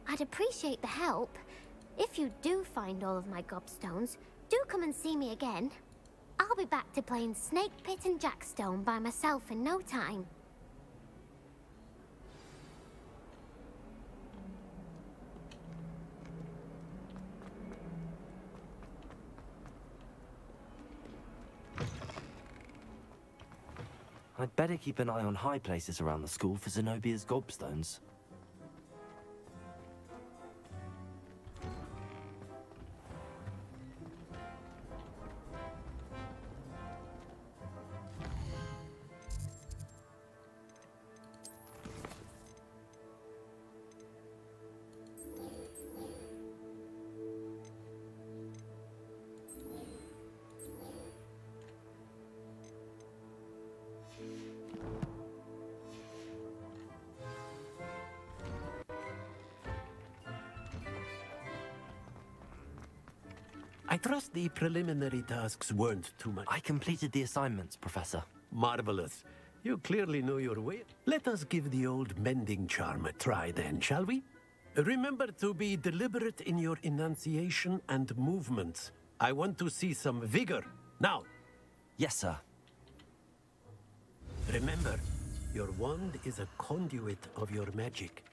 I'd appreciate the help. If you do find all of my gobstones, do come and see me again. I'll be back to playing Snake Pit and Jackstone by myself in no time. I'd better keep an eye on high places around the school for Zenobia's gobstones. I trust the preliminary tasks weren't too much. I completed the assignments, Professor. Marvelous. You clearly know your way. Let us give the old mending charm a try then, shall we? Remember to be deliberate in your enunciation and movements. I want to see some vigor. Now. Yes, sir. Remember, your wand is a conduit of your magic.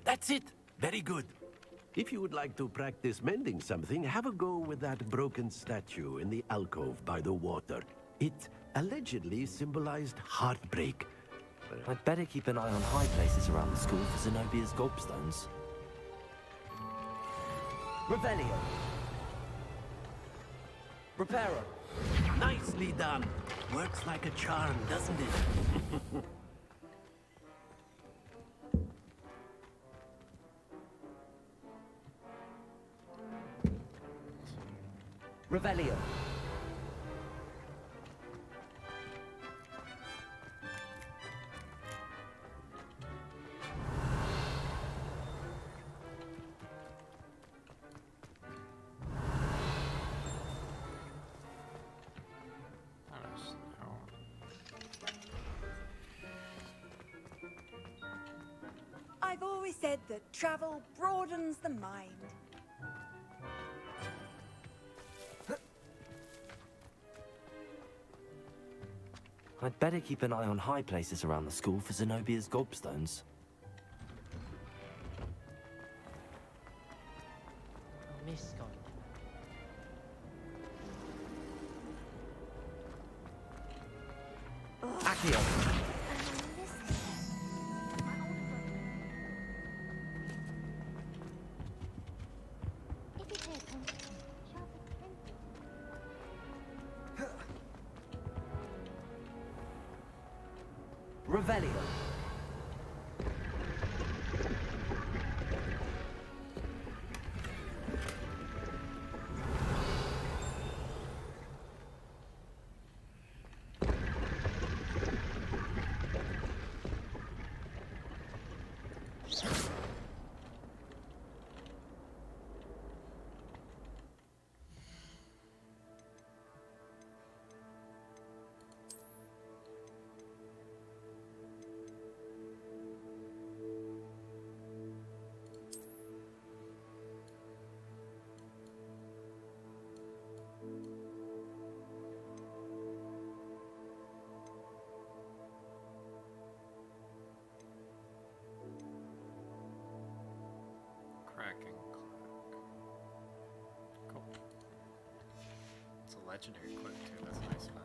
That's it. Very good. If you would like to practice mending something, have a go with that broken statue in the alcove by the water. It allegedly symbolized heartbreak. I'd better keep an eye on high places around the school for Zenobia's gobstones. Revelio. Reparo. Nicely done. Works like a charm, doesn't it? Revelio. I've always said that travel broadens the mind. I'd better keep an eye on high places around the school for Zenobia's gobstones. Miss Scott. Accio. Revelio. Cracking clock. Cool. It's a legendary cloak too, that's a nice find.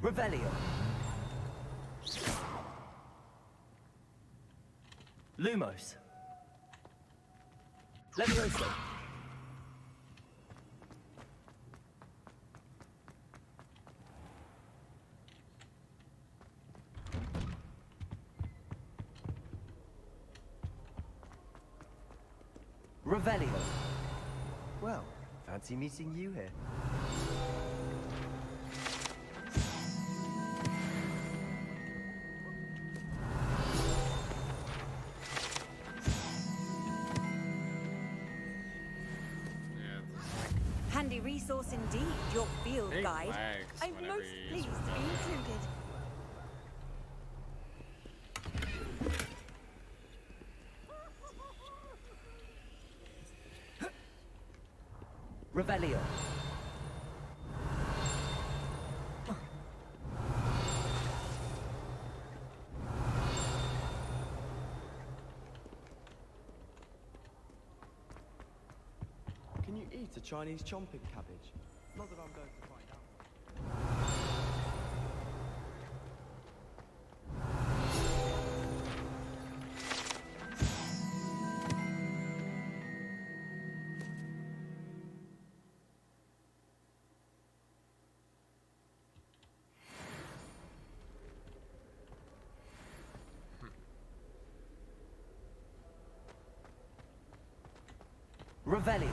Revelio. Lumos. Levioso. Revelio. Well, fancy meeting you here. Handy resource indeed, your field Big guide. flags I'm whenever most you pleased use to be included. Revelio. Can you eat a Chinese chomping cabbage? Not that I'm going to find out. Revelio.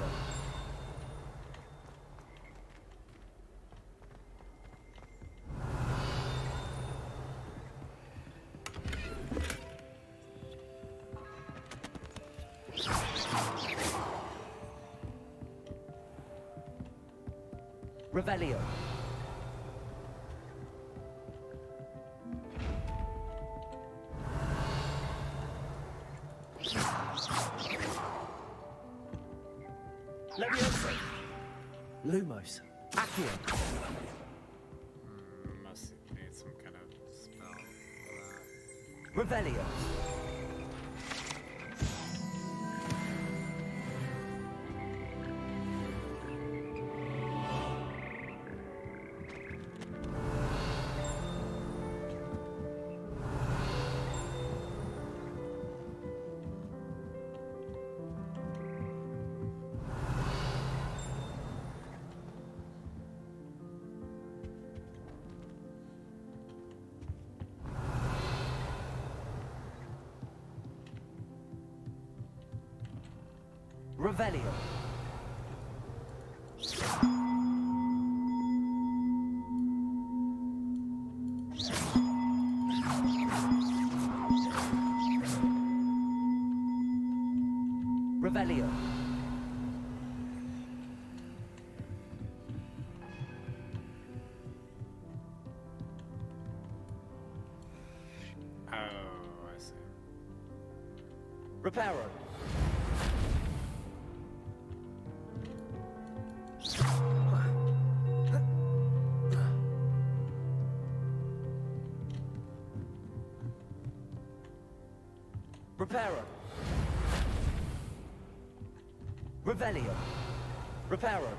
Revelio. Levioso. Lumos. Accio. Must need some kind of spell for that. Revelio. Revelio. Revelio. Oh, I see. Reparo. Reparo. Revelio. Reparo.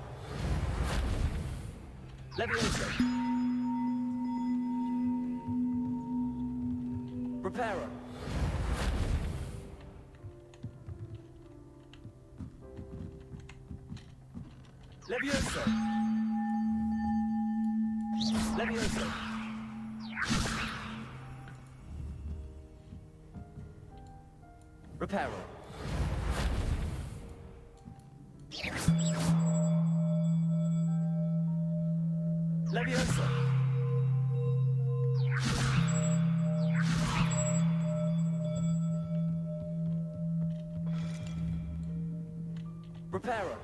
Levioso. Reparo. Levioso. Levioso. Reparo. Levioso. Reparo.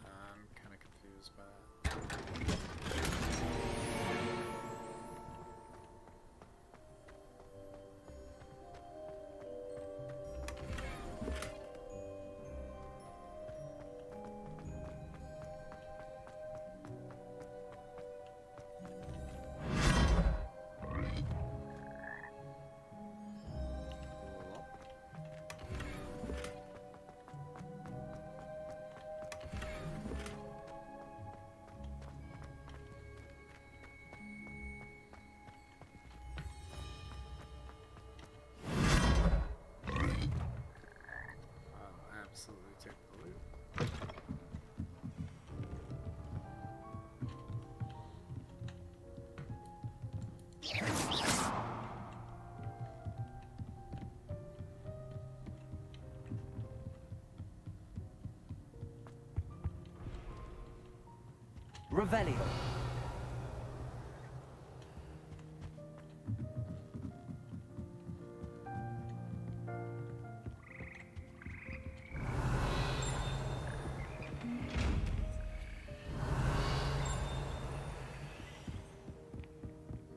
I'm kind of confused by that. I'll absolutely take the loot. Revelio.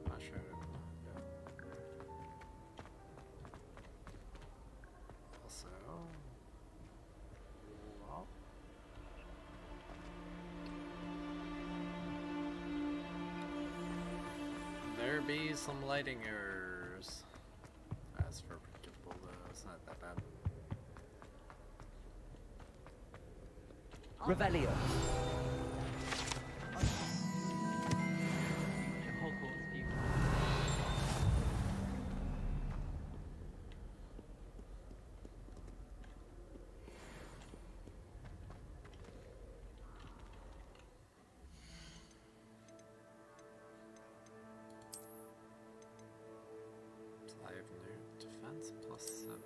Not sure. Also, well, there be some lighting errors. That's forgivable though, it's not that bad. Revelio. Hogwarts people. Live new defense +7.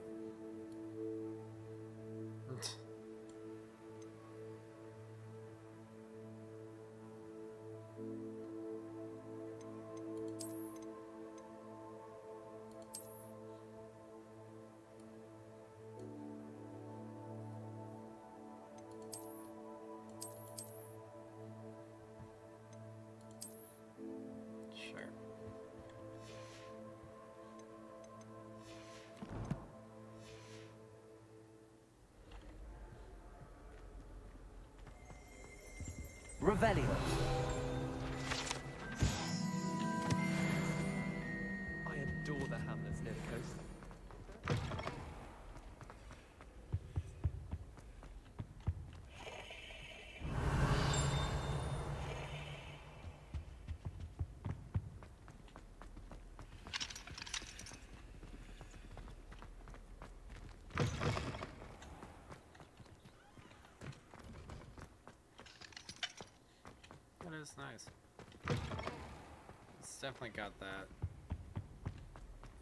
Sure. Revelio. I adore the hamlets near the coast. nice. It's definitely got that.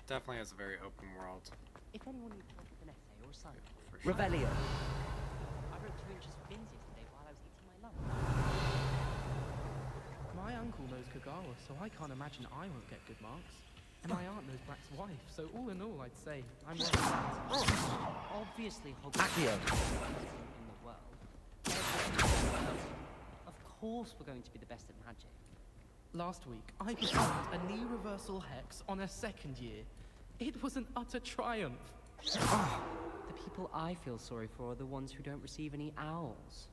Definitely has a very open world. If anyone needs help with an essay or assignment, For sure. Revelio. I wrote 2 inches for bins yesterday while I was eating my lunch. My uncle knows Kagawa, so I can't imagine I won't get good marks. And my aunt knows Brack's wife, so all in all, I'd say I'm well set. Obviously, Hogwarts is in the world. Of course we're going to be the best at magic. Last week, I performed a knee reversal hex on a second year. It was an utter triumph. The people I feel sorry for are the ones who don't receive any owls.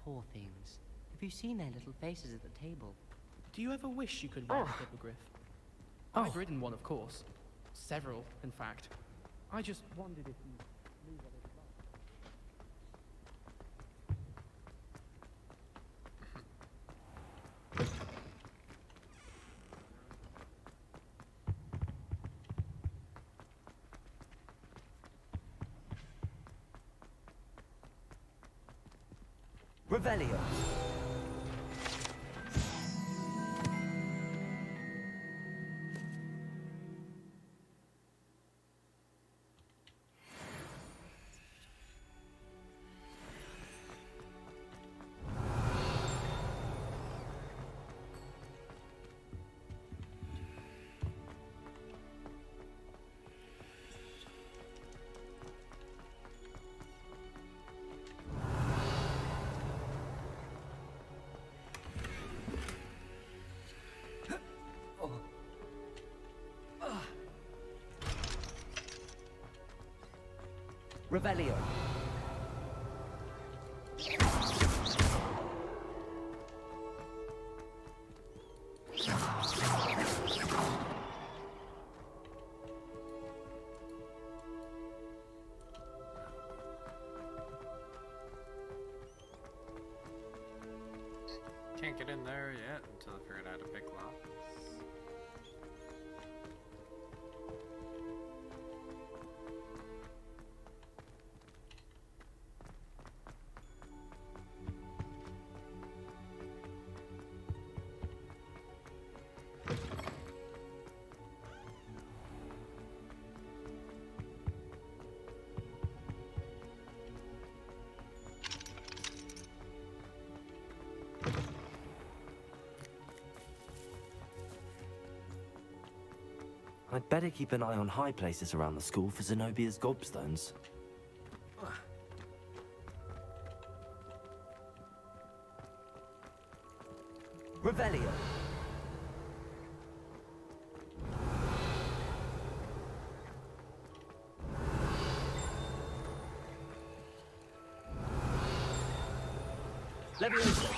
Poor things. Have you seen their little faces at the table? Do you ever wish you could wear a hippogriff? I've ridden one, of course. Several, in fact. I just wondered if you knew what it's like. Revelio. Revelio. Can't get in there yet until I figured out how to pick locks. I'd better keep an eye on high places around the school for Zenobia's gobstones. Revelio. Leviosa.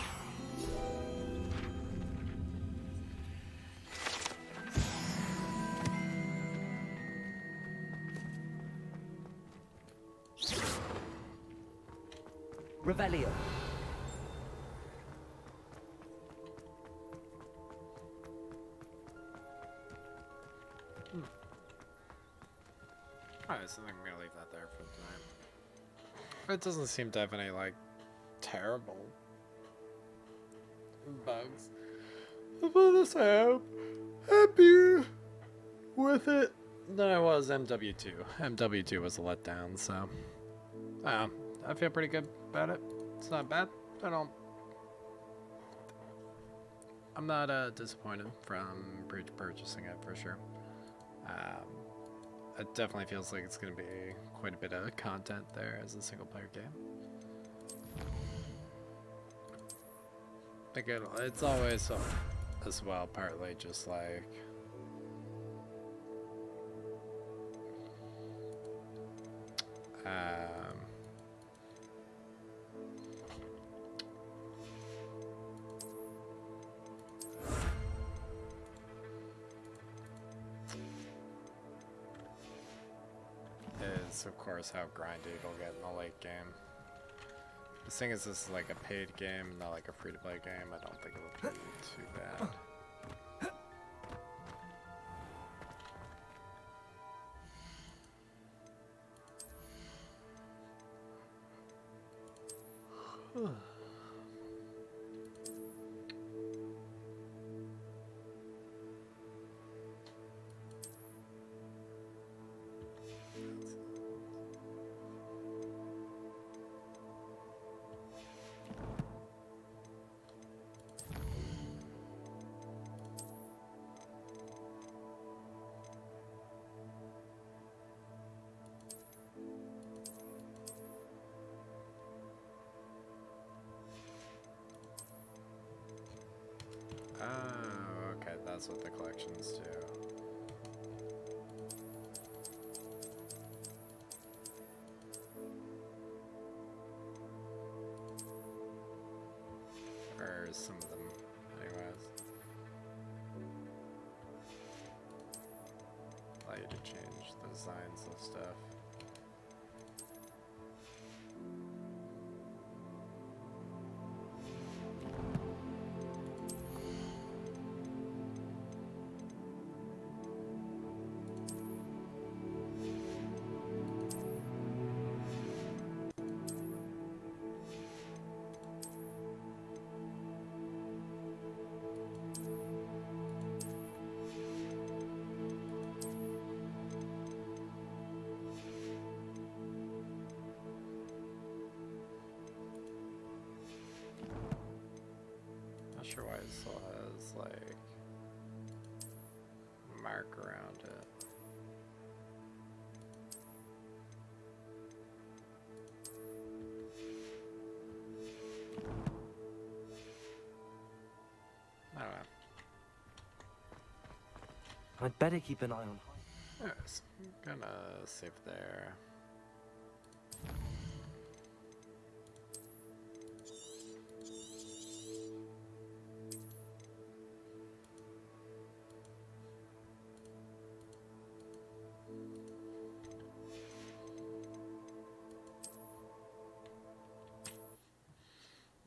Revelio. Alright, so I'm gonna leave that there for tonight. It doesn't seem to have any, like, terrible bugs. For this app, happy with it than I was MW2. MW2 was a letdown, so I feel pretty good about it. It's not bad. I'm not disappointed from purchasing it for sure. It definitely feels like it's going to be quite a bit of content there as a single player game. I think it's always as well partly just like is of course how grindy it'll get in the late game. The thing is, this is like a paid game, not like a free-to-play game. I don't think it'll be too bad. happens with the collections too. Or some of them, anyways. Allow you to change the designs of stuff. Not sure why it still has like a mark around it. I don't know. I'd better keep an eye on. Yes, I'm gonna save there.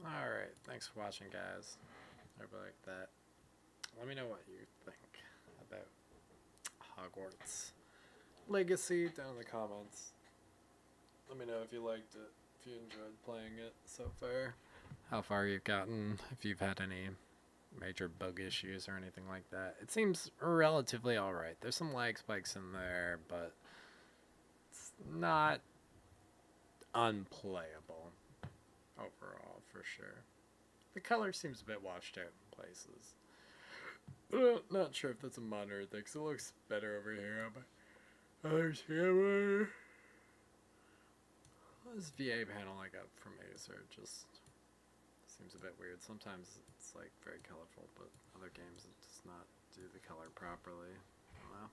Alright, thanks for watching, guys. Hope you like that. Let me know what you think about Hogwarts Legacy down in the comments. Let me know if you liked it, if you enjoyed playing it so far, how far you've gotten, if you've had any major bug issues or anything like that. It seems relatively alright. There's some lag spikes in there, but it's not unplayable overall, for sure. The color seems a bit washed out in places. Not sure if that's a monitor thing, because it looks better over here on my other camera. This VA panel I got from Acer just seems a bit weird. Sometimes it's like very colorful, but other games it does not do the color properly. I don't know.